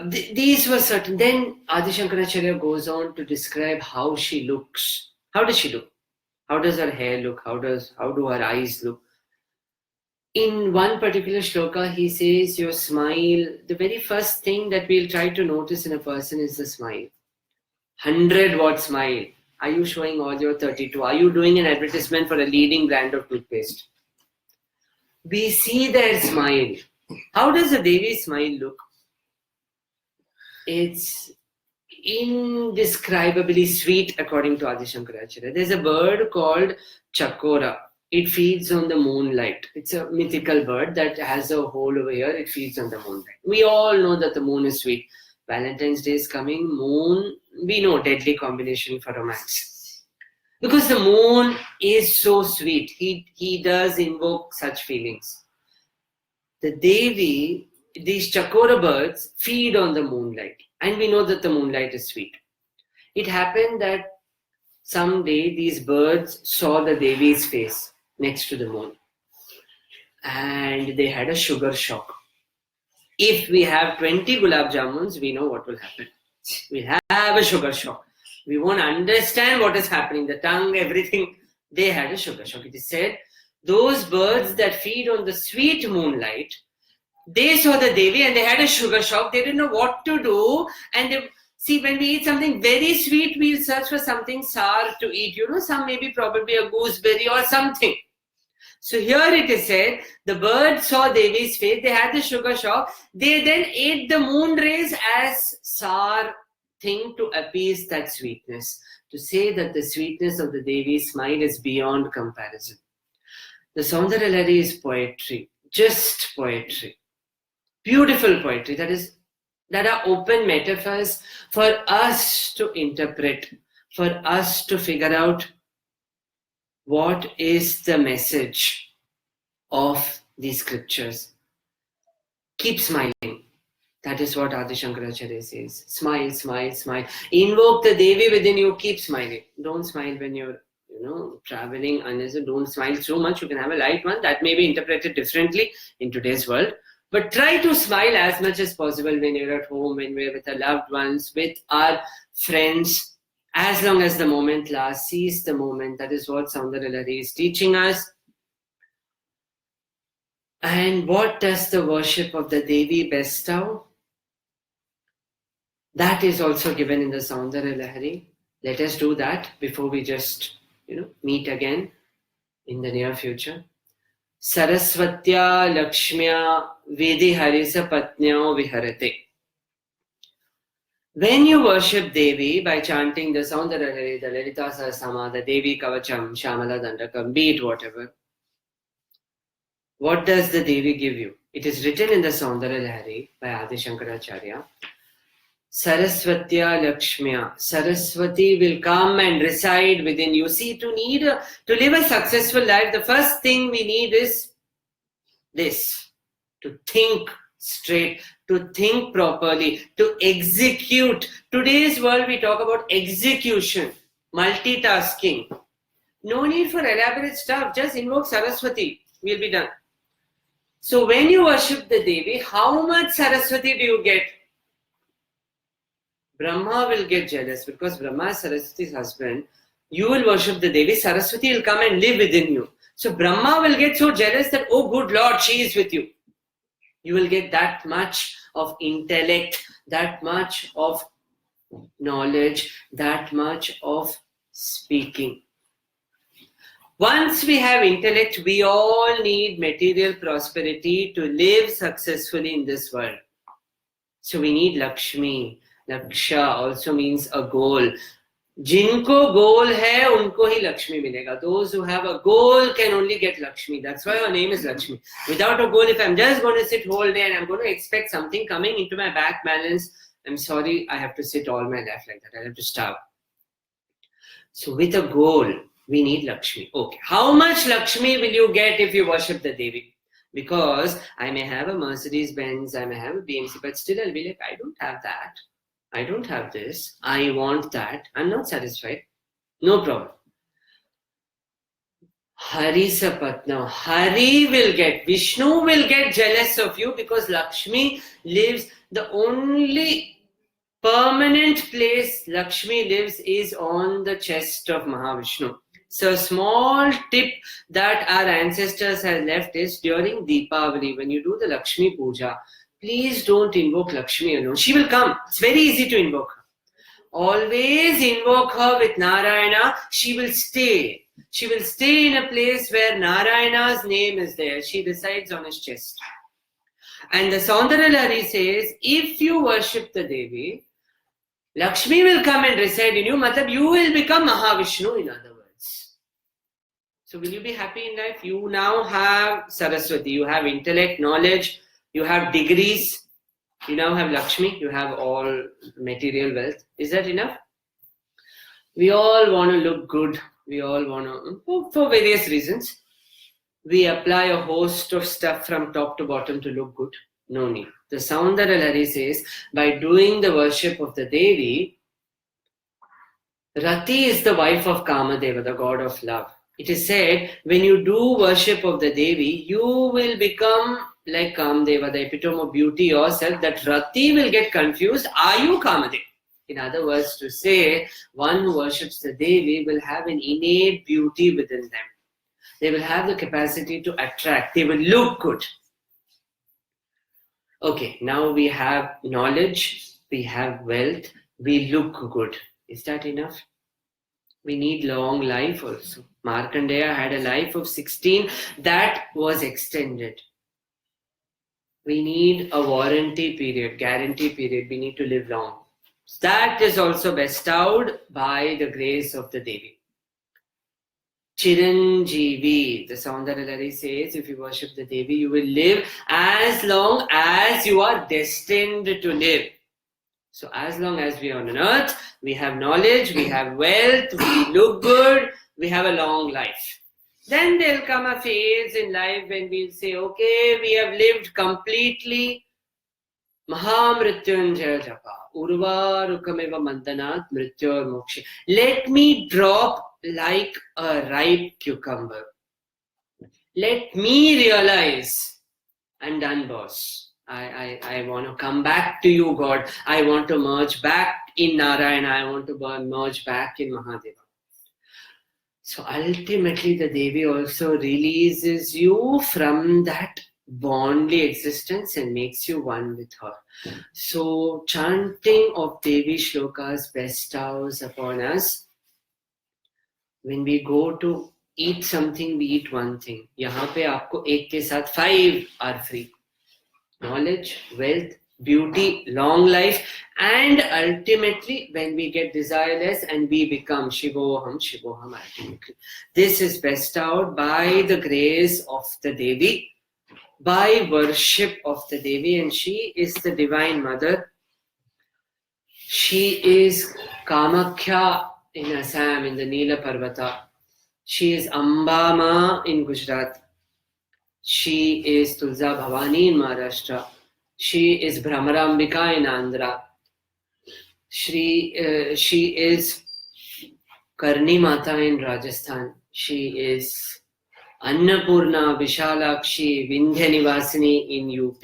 these were certain. Then Adi Shankaracharya goes on to describe how she looks. How does she look? How does her hair look? How do her eyes look? In one particular shloka, he says, your smile, the very first thing that we'll try to notice in a person is the smile. 100-watt smile. Are you showing all your 32? Are you doing an advertisement for a leading brand of toothpaste? We see their smile. How does a Devi smile look? It's indescribably sweet according to Adi Shankaracharya. There's a bird called chakora. It feeds on the moonlight. It's a mythical bird that has a hole over here. It feeds on the moonlight. We all know that the moon is sweet. Valentine's Day is coming. Moon, we know, deadly combination for romance. Because the moon is so sweet. He does invoke such feelings. The Devi, these chakora birds feed on the moonlight. And we know that the moonlight is sweet. It happened that someday these birds saw the Devi's face next to the moon. And they had a sugar shock. If we have 20 gulab jamuns, we know what will happen. We'll have a sugar shock. We won't understand what is happening. The tongue, everything. They had a sugar shock. It is said, those birds that feed on the sweet moonlight, they saw the Devi and they had a sugar shock. They didn't know what to do. And when we eat something very sweet, we'll search for something sour to eat. Some maybe probably a gooseberry or something. So here it is said, the bird saw Devi's face, they had the sugar shock, they then ate the moon rays as sour thing to appease that sweetness. To say that the sweetness of the Devi's smile is beyond comparison. The Soundarya Lahiri is poetry, just poetry. Beautiful poetry. That is that are open metaphors for us to interpret, for us to figure out what is the message of these scriptures. Keep smiling. That is what Adi Shankaracharya says. Smile, smile, smile. Invoke the Devi within you. Keep smiling. Don't smile when you're, traveling. Don't smile so much. You can have a light one. That may be interpreted differently in today's world. But try to smile as much as possible when you're at home, when we're with our loved ones, with our friends. As long as the moment lasts, seize the moment. That is what Soundarya Lahiri is teaching us. And what does the worship of the Devi bestow? That is also given in the Soundarya Lahiri. Let us do that before we just, meet again in the near future. Saraswatya Lakshmya Vedi Harisa Patnyo Viharate. When you worship Devi by chanting the Soundarya Lahiri, the Lalita Sahasrama, the Devi Kavacham, Shamala Dandakam, be it whatever, what does the Devi give you? It is written in the Soundarya Lahiri by Adi Shankaracharya. Saraswatya Lakshmya. Saraswati will come and reside within you. See, to live a successful life, the first thing we need is this. To think straight, to think properly, to execute. Today's world, we talk about execution, multitasking. No need for elaborate stuff. Just invoke Saraswati. We'll be done. So when you worship the Devi, how much Saraswati do you get? Brahma will get jealous because Brahma is Saraswati's husband. You will worship the Devi, Saraswati will come and live within you. So Brahma will get so jealous that, oh good Lord, she is with you. You will get that much of intellect, that much of knowledge, that much of speaking. Once we have intellect, we all need material prosperity to live successfully in this world. So we need Lakshmi. Laksha also means a goal. Jinko goal hai, unko hi Lakshmi milega. Those who have a goal can only get Lakshmi. That's why our name is Lakshmi. Without a goal, if I'm just going to sit whole day and I'm going to expect something coming into my bank balance, I'm sorry, I have to sit all my life like that. I have to starve. So with a goal, we need Lakshmi. Okay, how much Lakshmi will you get if you worship the Devi? Because I may have a Mercedes Benz, I may have a BMC, but still I'll be like, I don't have that. I don't have this. I want that. I'm not satisfied. No problem. Hari Sapatna. Hari will get, Vishnu will get jealous of you because Lakshmi lives, the only permanent place Lakshmi lives is on the chest of Mahavishnu. So a small tip that our ancestors have left is during Deepavali, when you do the Lakshmi Puja, please don't invoke Lakshmi alone. She will come. It's very easy to invoke her. Always invoke her with Narayana. She will stay. She will stay in a place where Narayana's name is there. She resides on his chest. And the Soundarya Lahiri says, if you worship the Devi, Lakshmi will come and reside in you. Matlab, you will become Mahavishnu, in other words. So will you be happy in life? You now have Saraswati. You have intellect, knowledge. You have degrees, you now have Lakshmi, you have all material wealth. Is that enough? We all want to look good. We all want to, for various reasons, we apply a host of stuff from top to bottom to look good. No need. The Soundarya Lahiri says, by doing the worship of the Devi, Rati is the wife of Kamadeva, the god of love. It is said, when you do worship of the Devi, you will become like Kamadeva, the epitome of beauty yourself, that Rati will get confused. Are you Kamadeva? In other words, to say, one who worships the Devi will have an innate beauty within them. They will have the capacity to attract. They will look good. Okay, now we have knowledge, we have wealth, we look good. Is that enough? We need long life also. Markandeya had a life of 16 that was extended. We need a warranty period, guarantee period. We need to live long. That is also bestowed by the grace of the Devi. Chiranjeevi, the Soundarya Lahiri says, if you worship the Devi, you will live as long as you are destined to live. So as long as we are on earth, we have knowledge, we have wealth, we look good, we have a long life. Then there'll come a phase in life when we'll say, okay, we have lived completely. Mahamrityunjaya japa, urvarukameva mandanat mrityor mokshe. Let me drop like a ripe cucumber. Let me realize I'm done, boss. I want to come back to you, God. I want to merge back in Narayana. I want to merge back in Mahadeva. So ultimately, the Devi also releases you from that bondly existence and makes you one with her. So chanting of Devi shlokas bestows upon us. When we go to eat something, we eat one thing. यहाँ पे आपको एक के साथ 5 are free. Knowledge, wealth, beauty, long life, and ultimately when we get desireless and we become Shivoham ultimately. This is bestowed by the grace of the Devi, by worship of the Devi, and she is the Divine Mother. She is Kamakhya in Assam, in the Nila Parvata. She is Ambama in Gujarat. She is Tulsa Bhavani in Maharashtra. She is Brahmarambika in Andhra. She is Karni Mata in Rajasthan. She is Annapurna Vishalakshi Vindhya Nivasini in UP.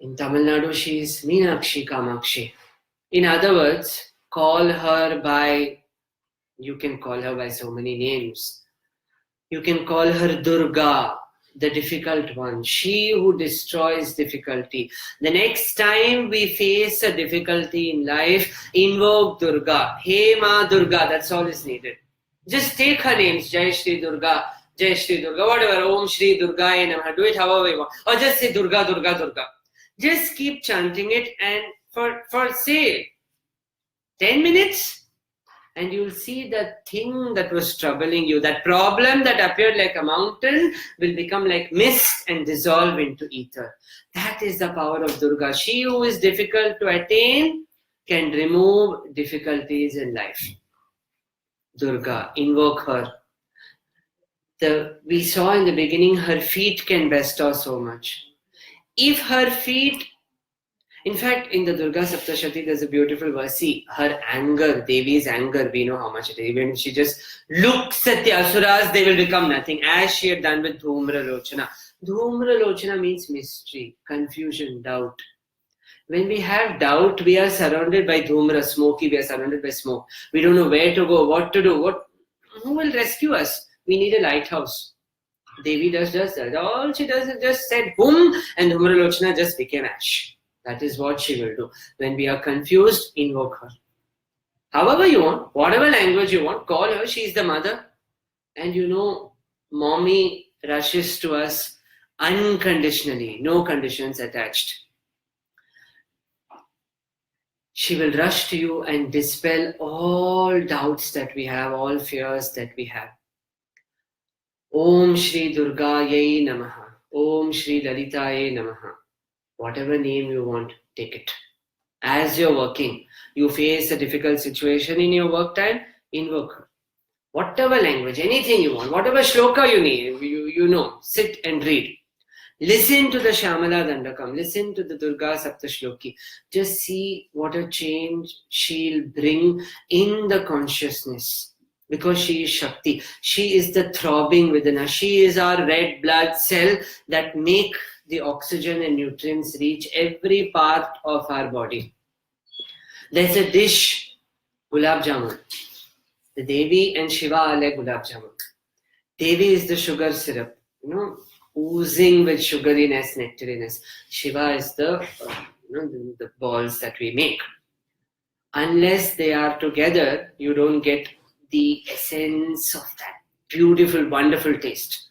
In Tamil Nadu, she is Meenakshi Kamakshi. In other words, you can call her by so many names. You can call her Durga, the difficult one. She who destroys difficulty. The next time we face a difficulty in life, invoke Durga. Hey Ma Durga, that's all is needed. Just take her names, Jai Shri Durga, whatever, Om Shri Durga, Namah. Do it however you want. Or just say Durga, Durga, Durga. Just keep chanting it, and for say 10 minutes, and you'll see that thing that was troubling you, that problem that appeared like a mountain, will become like mist and dissolve into ether. That is the power of Durga. She who is difficult to attain can remove difficulties in life. Durga, invoke her. We saw in the beginning, her feet can bestow so much. If her feet, in fact, in the Durga Saptashati, there's a beautiful verse. See, her anger, Devi's anger, we know how much it is. When she just looks at the Asuras, they will become nothing, as she had done with Dhumra Lochana. Dhumra Lochana means mystery, confusion, doubt. When we have doubt, we are surrounded by Dhumra, smoky, we are surrounded by smoke. We don't know where to go, what to do, who will rescue us? We need a lighthouse. Devi does that. All she does is just said, boom, and Dhumra Lochana just became ash. That is what she will do. When we are confused, invoke her. However you want, whatever language you want, call her. She is the mother. And mommy rushes to us unconditionally, no conditions attached. She will rush to you and dispel all doubts that we have, all fears that we have. Om Shri Durga Yai Namaha. Om Shri Lalitaye Namaha. Whatever name you want, take it. As you're working, you face a difficult situation in your work time, invoke her. Whatever language, anything you want, whatever shloka you need, sit and read. Listen to the Shyamala Dandakam, listen to the Durga Saptashloki. Just see what a change she'll bring in the consciousness. Because she is Shakti. She is the throbbing within us. She is our red blood cell that make the oxygen and nutrients reach every part of our body. There's a dish, Gulab Jamun. The Devi and Shiva are like Gulab Jamun. Devi is the sugar syrup, oozing with sugariness, nectariness. Shiva is the balls that we make. Unless they are together, you don't get the essence of that beautiful, wonderful taste.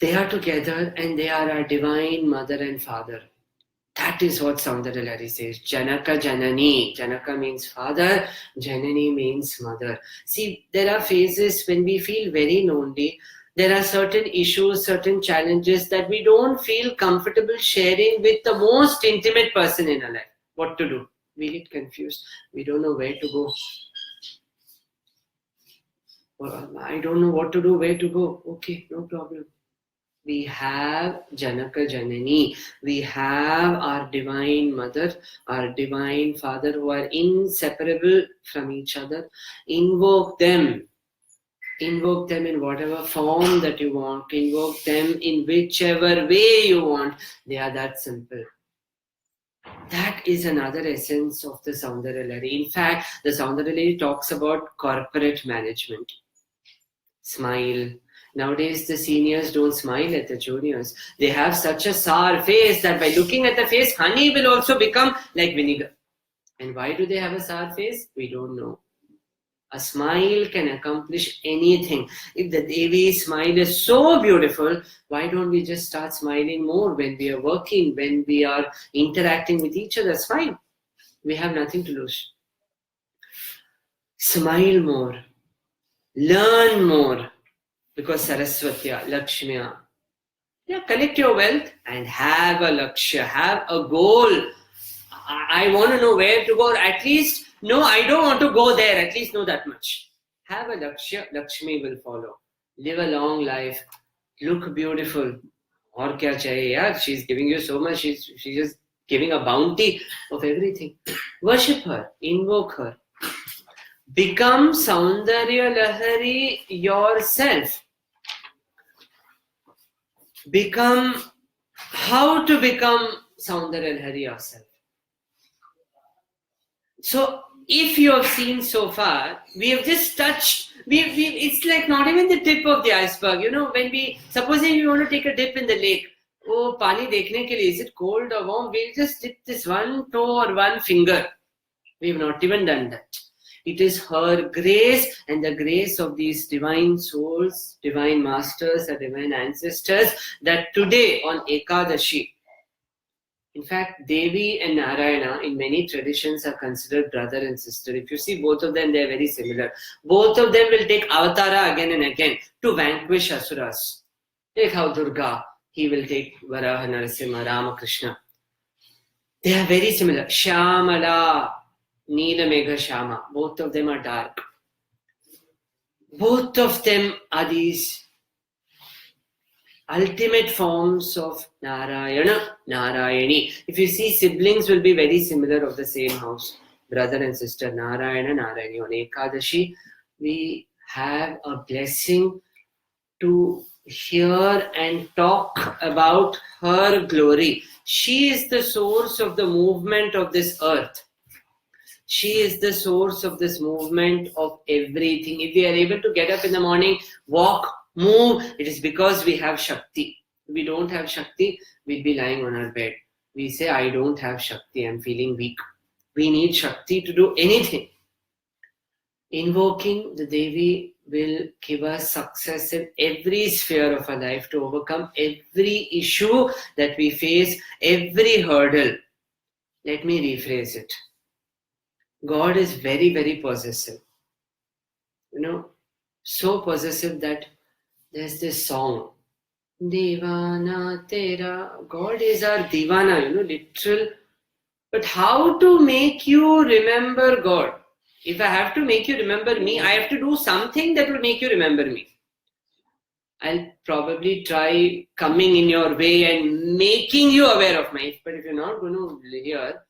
They are together and they are our divine mother and father. That is what Soundarya Lahiri says. Janaka Janani. Janaka means father. Janani means mother. See, there are phases when we feel very lonely. There are certain issues, certain challenges that we don't feel comfortable sharing with the most intimate person in our life. What to do? We get confused. We don't know where to go. I don't know what to do, where to go. Okay, no problem. We have Janaka Janani. We have our Divine Mother, our Divine Father who are inseparable from each other. Invoke them. Invoke them in whatever form that you want. Invoke them in whichever way you want. They are that simple. That is another essence of the Soundarya Lahiri. In fact, the Soundarya Lahiri talks about corporate management. Smile. Nowadays, the seniors don't smile at the juniors. They have such a sour face that by looking at the face, honey will also become like vinegar. And why do they have a sour face? We don't know. A smile can accomplish anything. If the Devi smile is so beautiful, why don't we just start smiling more when we are working, when we are interacting with each other? Smile. We have nothing to lose. Smile more. Learn more. Because Saraswatya, Lakshmiya. Yeah, collect your wealth and have a lakshya, have a goal. I want to know where to go. At least, no, I don't want to go there. At least know that much. Have a lakshya, Lakshmi will follow. Live a long life. Look beautiful. Aur kya chahiye, yaar? She's giving you so much. She's just giving a bounty of everything. Worship her. Invoke her. Become Soundarya Lahiri yourself. How to become Soundarya Lahiri yourself. So, if you have seen so far, we have just touched, it's like not even the tip of the iceberg. You know, supposing you want to take a dip in the lake, oh, pani dekhne ke liye, is it cold or warm? We'll just dip this one toe or one finger. We have not even done that. It is her grace and the grace of these divine souls, divine masters, and divine ancestors that today on Ekadashi, in fact, Devi and Narayana in many traditions are considered brother and sister. If you see both of them, they are very similar. Both of them will take avatara again and again to vanquish asuras. Take how Durga, he will take Varaha, Narasimha, Ramakrishna. They are very similar. Shyamala, Neela Megha Shyama. Both of them are dark. Both of them are these ultimate forms of Narayana, Narayani. If you see, siblings will be very similar of the same house. Brother and sister, Narayana, Narayani. On Ekadashi, we have a blessing to hear and talk about her glory. She is the source of the movement of this earth. She is the source of this movement of everything. If we are able to get up in the morning, walk, move, it is because we have Shakti. If we don't have Shakti, we'd be lying on our bed. We say, I don't have Shakti, I'm feeling weak. We need Shakti to do anything. Invoking the Devi will give us success in every sphere of our life to overcome every issue that we face, every hurdle. Let me rephrase it. God is very, very possessive. You know, so possessive that there's this song, Divana Tera. God is our Divana, literal. But how to make you remember God? If I have to make you remember me, I have to do something that will make you remember me. I'll probably try coming in your way and making you aware of me. But if you're not going to hear,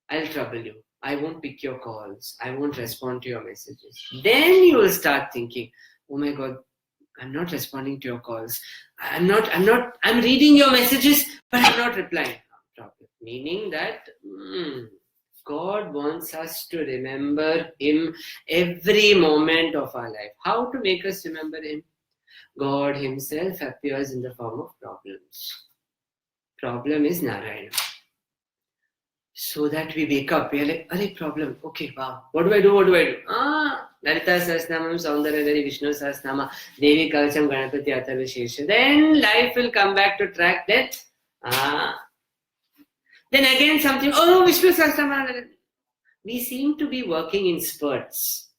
I'll trouble you. I won't pick your calls. I won't respond to your messages. Then you will start thinking, oh my God, I'm not responding to your calls. I'm reading your messages, but I'm not replying. Meaning that God wants us to remember Him every moment of our life. How to make us remember Him? God Himself appears in the form of problems. Problem is Narayana. So that we wake up, we are like, "Arey, problem. Okay, wow. What do I do? Lalita Sahasranamam, Soundarya Lahiri, Vishnu Sahasranama, Devi Kavacham, Ganapati Atharva Shesha. Then life will come back to track that. Then again something, Vishnu Sahasranama. We seem to be working in spurts,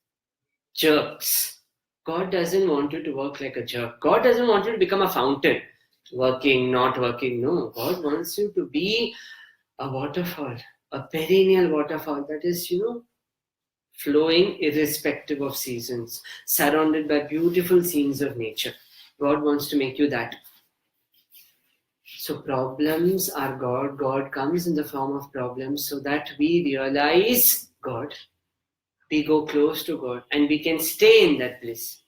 jerks. God doesn't want you to work like a jerk. God doesn't want you to become a fountain. Working, not working. No. God wants you to be a waterfall, a perennial waterfall that is, flowing irrespective of seasons, surrounded by beautiful scenes of nature. God wants to make you that. So problems are God. God comes in the form of problems so that we realize God. We go close to God and we can stay in that bliss.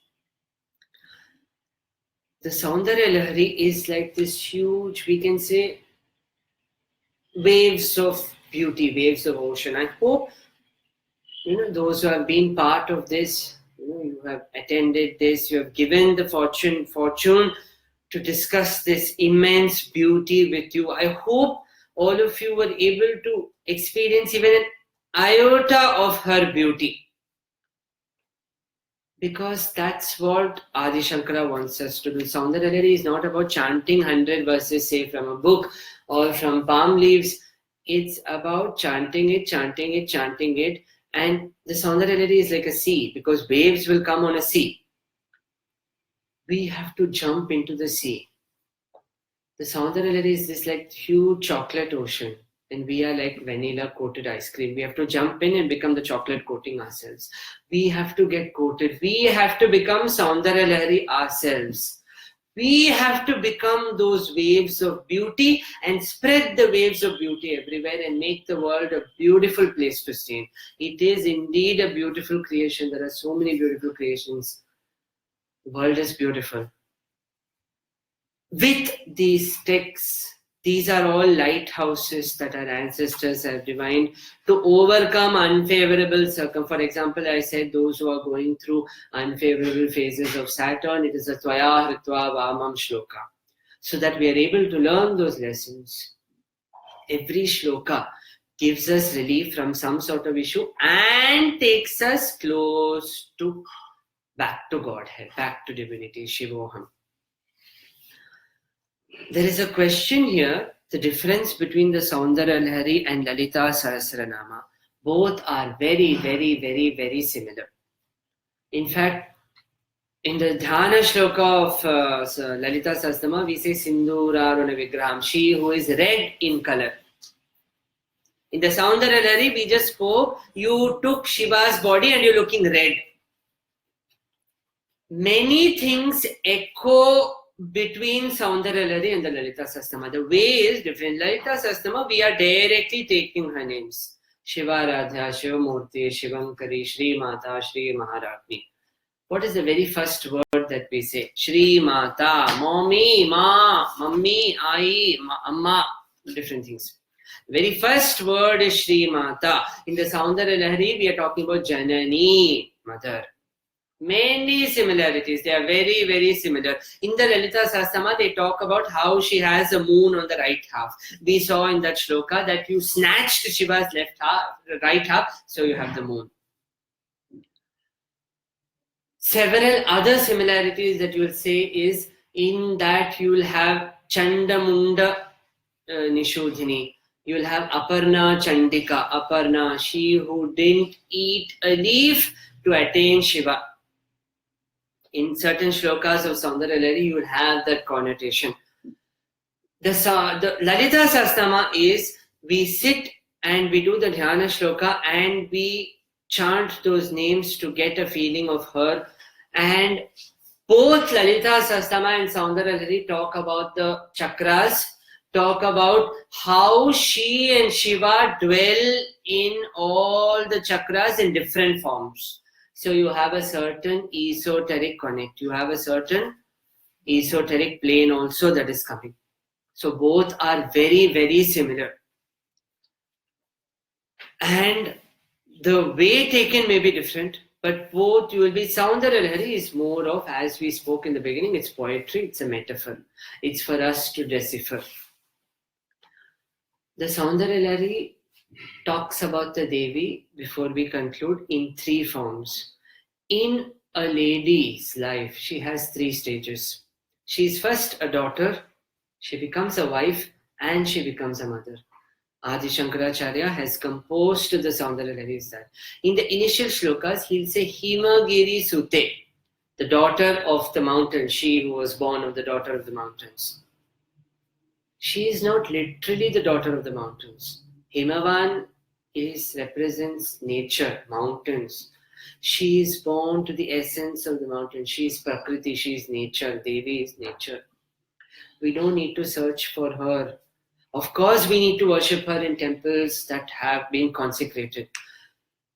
The Soundarya Lahiri is like this huge, we can say, waves of beauty, waves of ocean. I hope, those who have been part of this, you have attended this, you have given the fortune to discuss this immense beauty with you. I hope all of you were able to experience even an iota of her beauty. Because that's what Adi Shankara wants us to do. Soundarya Lahiri is not about chanting 100 verses, say, from a book or from palm leaves. It's about chanting it. And the Soundarya Lahiri is like a sea, because waves will come on a sea. We have to jump into the sea. The Soundarya Lahiri is this like huge chocolate ocean. And we are like vanilla coated ice cream. We have to jump in and become the chocolate coating ourselves. We have to get coated. We have to become Soundarya Lahiri ourselves. We have to become those waves of beauty and spread the waves of beauty everywhere and make the world a beautiful place to stay in. It is indeed a beautiful creation. There are so many beautiful creations. The world is beautiful. With these texts, these are all lighthouses that our ancestors have divined to overcome unfavorable circumstances. For example, I said those who are going through unfavorable phases of Saturn, it is a Tvaya Hritva Vamam Shloka. So that we are able to learn those lessons. Every shloka gives us relief from some sort of issue and takes us close to back to Godhead, back to divinity, Shivoham. There is a question here, the difference between the Soundarya Lahiri and Lalita Sahasranama. Both are very, very, very, very similar. In fact, in the Dhyana Shloka of Lalita Sahasranama, we say Sindhuraruna Vigraham, she who is red in color. In the Soundarya Lahiri, we just spoke, you took Shiva's body and you're looking red. Many things echo between Soundarya Lahiri and the Lalita Sahasranama. The way is different. Lalita Sahasranama, we are directly taking her names. Shiva Radha, Shivamurti, Shivankari, Shree Mata, Shree Maharagni. What is the very first word that we say? Shree Mata, Mommy, Ma, Mummy, Ai, Amma, different things. The very first word is Shree Mata. In the Soundarya Lahiri, we are talking about Janani, mother. Many similarities. They are very, very similar. In the Lalita Sahasranama, they talk about how she has a moon on the right half. We saw in that shloka that you snatched Shiva's right half, so you have the moon. Several other similarities that you will say is in that you will have Chandamunda Nishodhini. You will have Aparna Chandika. Aparna, she who didn't eat a leaf to attain Shiva. In certain shlokas of Soundarya Lahiri, you will have that connotation. The Lalita Sahasranama is, we sit and we do the Dhyana Shloka and we chant those names to get a feeling of her. And both Lalita Sahasranama and Soundarya Lahiri talk about the chakras, talk about how she and Shiva dwell in all the chakras in different forms. So you have a certain esoteric connect. You have a certain esoteric plane also that is coming. So both are very, very similar. And the way taken may be different, but both you will be. Soundarya Lahiri is more of, as we spoke in the beginning, it's poetry, it's a metaphor. It's for us to decipher. The Soundarya Lahiri talks about the Devi, before we conclude, in three forms. In a lady's life, she has three stages. She is first a daughter, she becomes a wife, and she becomes a mother. Adi Shankaracharya has composed the Soundarya Lahiri that. In the initial shlokas, he'll say Himagiri Sute. The daughter of the mountain, she who was born of the daughter of the mountains. She is not literally the daughter of the mountains. Himavan represents nature, mountains. She is born to the essence of the mountain. She is Prakriti, she is nature. Devi is nature. We don't need to search for her. Of course, we need to worship her in temples that have been consecrated.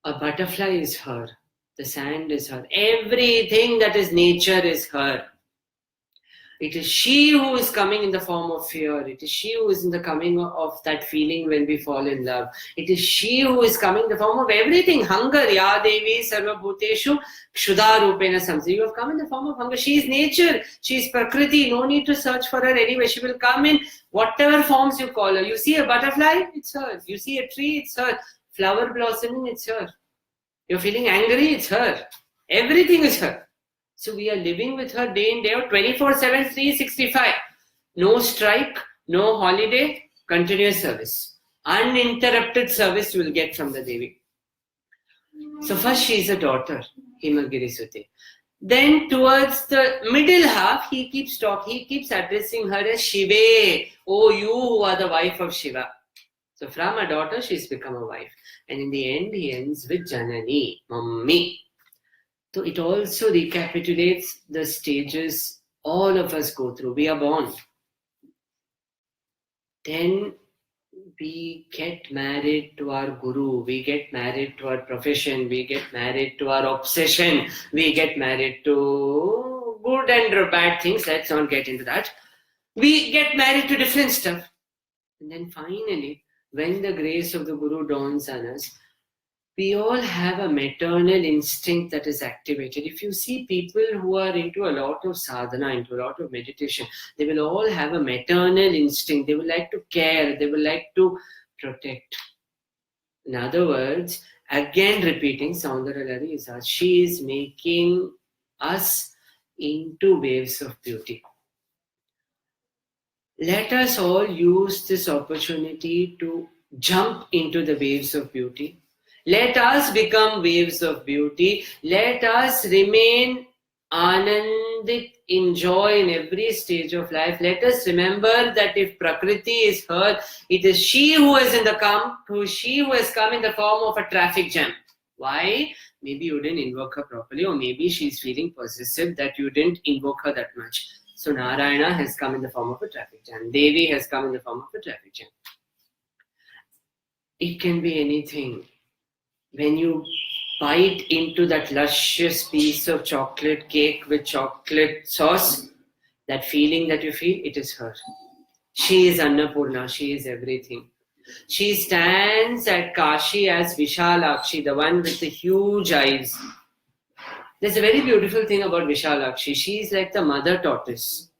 A butterfly is her. The sand is her. Everything that is nature is her. It is she who is coming in the form of fear. It is she who is in the coming of that feeling when we fall in love. It is she who is coming in the form of everything. Hunger, Ya Devi Sarva Bhuteshu Kshuda Rupena Samsa. You have come in the form of hunger. She is nature. She is Prakriti. No need to search for her anyway. She will come in whatever forms you call her. You see a butterfly, it's her. You see a tree, it's her. Flower blossoming, it's her. You're feeling angry, it's her. Everything is her. So we are living with her day in, day out, 24/7, 365. No strike, no holiday, continuous service. Uninterrupted service you will get from the Devi. So first she is a daughter, Himagiri Sute. Then towards the middle half, he keeps addressing her as Shive. Oh, you who are the wife of Shiva. So from a daughter, she's become a wife. And in the end, he ends with Janani, Mummy. So it also recapitulates the stages all of us go through. We are born. Then we get married to our guru. We get married to our profession. We get married to our obsession. We get married to good and bad things. Let's not get into that. We get married to different stuff. And then finally, when the grace of the guru dawns on us, we all have a maternal instinct that is activated. If you see people who are into a lot of sadhana, into a lot of meditation, they will all have a maternal instinct. They will like to care. They will like to protect. In other words, again repeating, Soundarya Lahiri is us. She is making us into waves of beauty. Let us all use this opportunity to jump into the waves of beauty. Let us become waves of beauty. Let us remain anandit in joy in every stage of life. Let us remember that if Prakriti is her, it is she who is she who has come in the form of a traffic jam. Why? Maybe you didn't invoke her properly, or maybe she's feeling possessive that you didn't invoke her that much. So Narayana has come in the form of a traffic jam. Devi has come in the form of a traffic jam. It can be anything. When you bite into that luscious piece of chocolate cake with chocolate sauce, that feeling that you feel, it is her. She is Annapurna. She is everything. She stands at Kashi as Vishalakshi, the one with the huge eyes. There's a very beautiful thing about Vishalakshi. She is like the mother tortoise.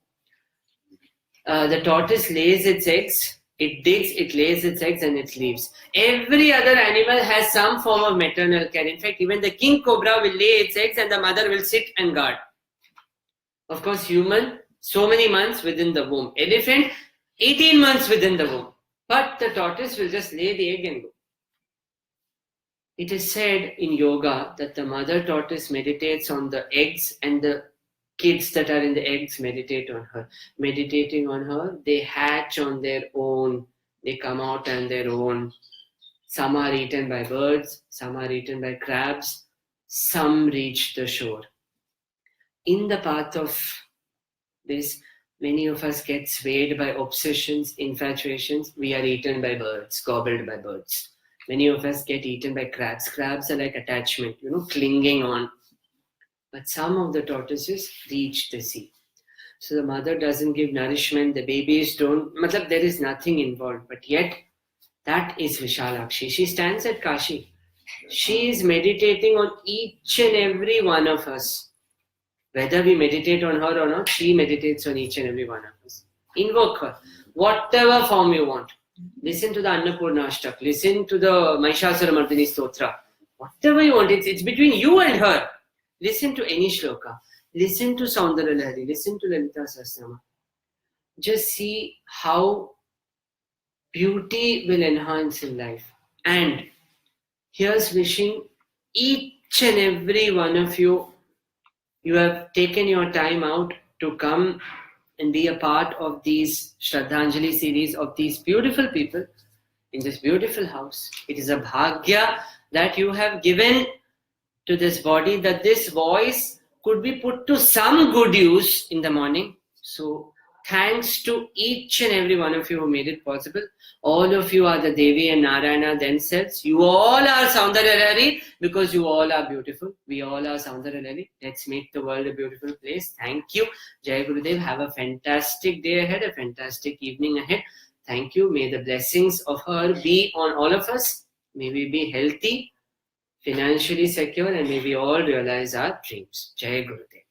The tortoise lays its eggs. It digs, it lays its eggs, and it leaves. Every other animal has some form of maternal care. In fact, even the king cobra will lay its eggs and the mother will sit and guard. Of course, human, so many months within the womb. Elephant, 18 months within the womb. But the tortoise will just lay the egg and go. It is said in yoga that the mother tortoise meditates on the eggs and the kids that are in the eggs meditate on her. Meditating on her, they hatch on their own. They come out on their own. Some are eaten by birds. Some are eaten by crabs. Some reach the shore. In the path of this, many of us get swayed by obsessions, infatuations. We are eaten by birds, gobbled by birds. Many of us get eaten by crabs. Crabs are like attachment, clinging on. But some of the tortoises reach the sea. So the mother doesn't give nourishment, the babies don't. There is nothing involved. But yet, that is Vishalakshi. She stands at Kashi. She is meditating on each and every one of us. Whether we meditate on her or not, she meditates on each and every one of us. Invoke her. Whatever form you want. Listen to the Annapurna Ashtak. Listen to the Mahishasura Mardini Stotra. Whatever you want. It's between you and her. Listen to any shloka. Listen to Soundarya Lahiri. Listen to Lalita Sahasranama. Just see how beauty will enhance in life. And here's wishing each and every one of you you have taken your time out to come and be a part of these Shraddhanjali series of these beautiful people in this beautiful house. It is a bhagya that you have given to this body, that this voice could be put to some good use in the morning. So thanks to each and every one of you who made it possible. All of you are the Devi and Narayana themselves. You all are Soundarya Lahiri because you all are beautiful. We all are Soundarya Lahiri. Let's make the world a beautiful place. Thank you. Jai Gurudev. Have a fantastic day ahead, a fantastic evening ahead. Thank you. May the blessings of her be on all of us. May we be healthy, financially secure, and may we all realize our dreams. Jai Gurudev.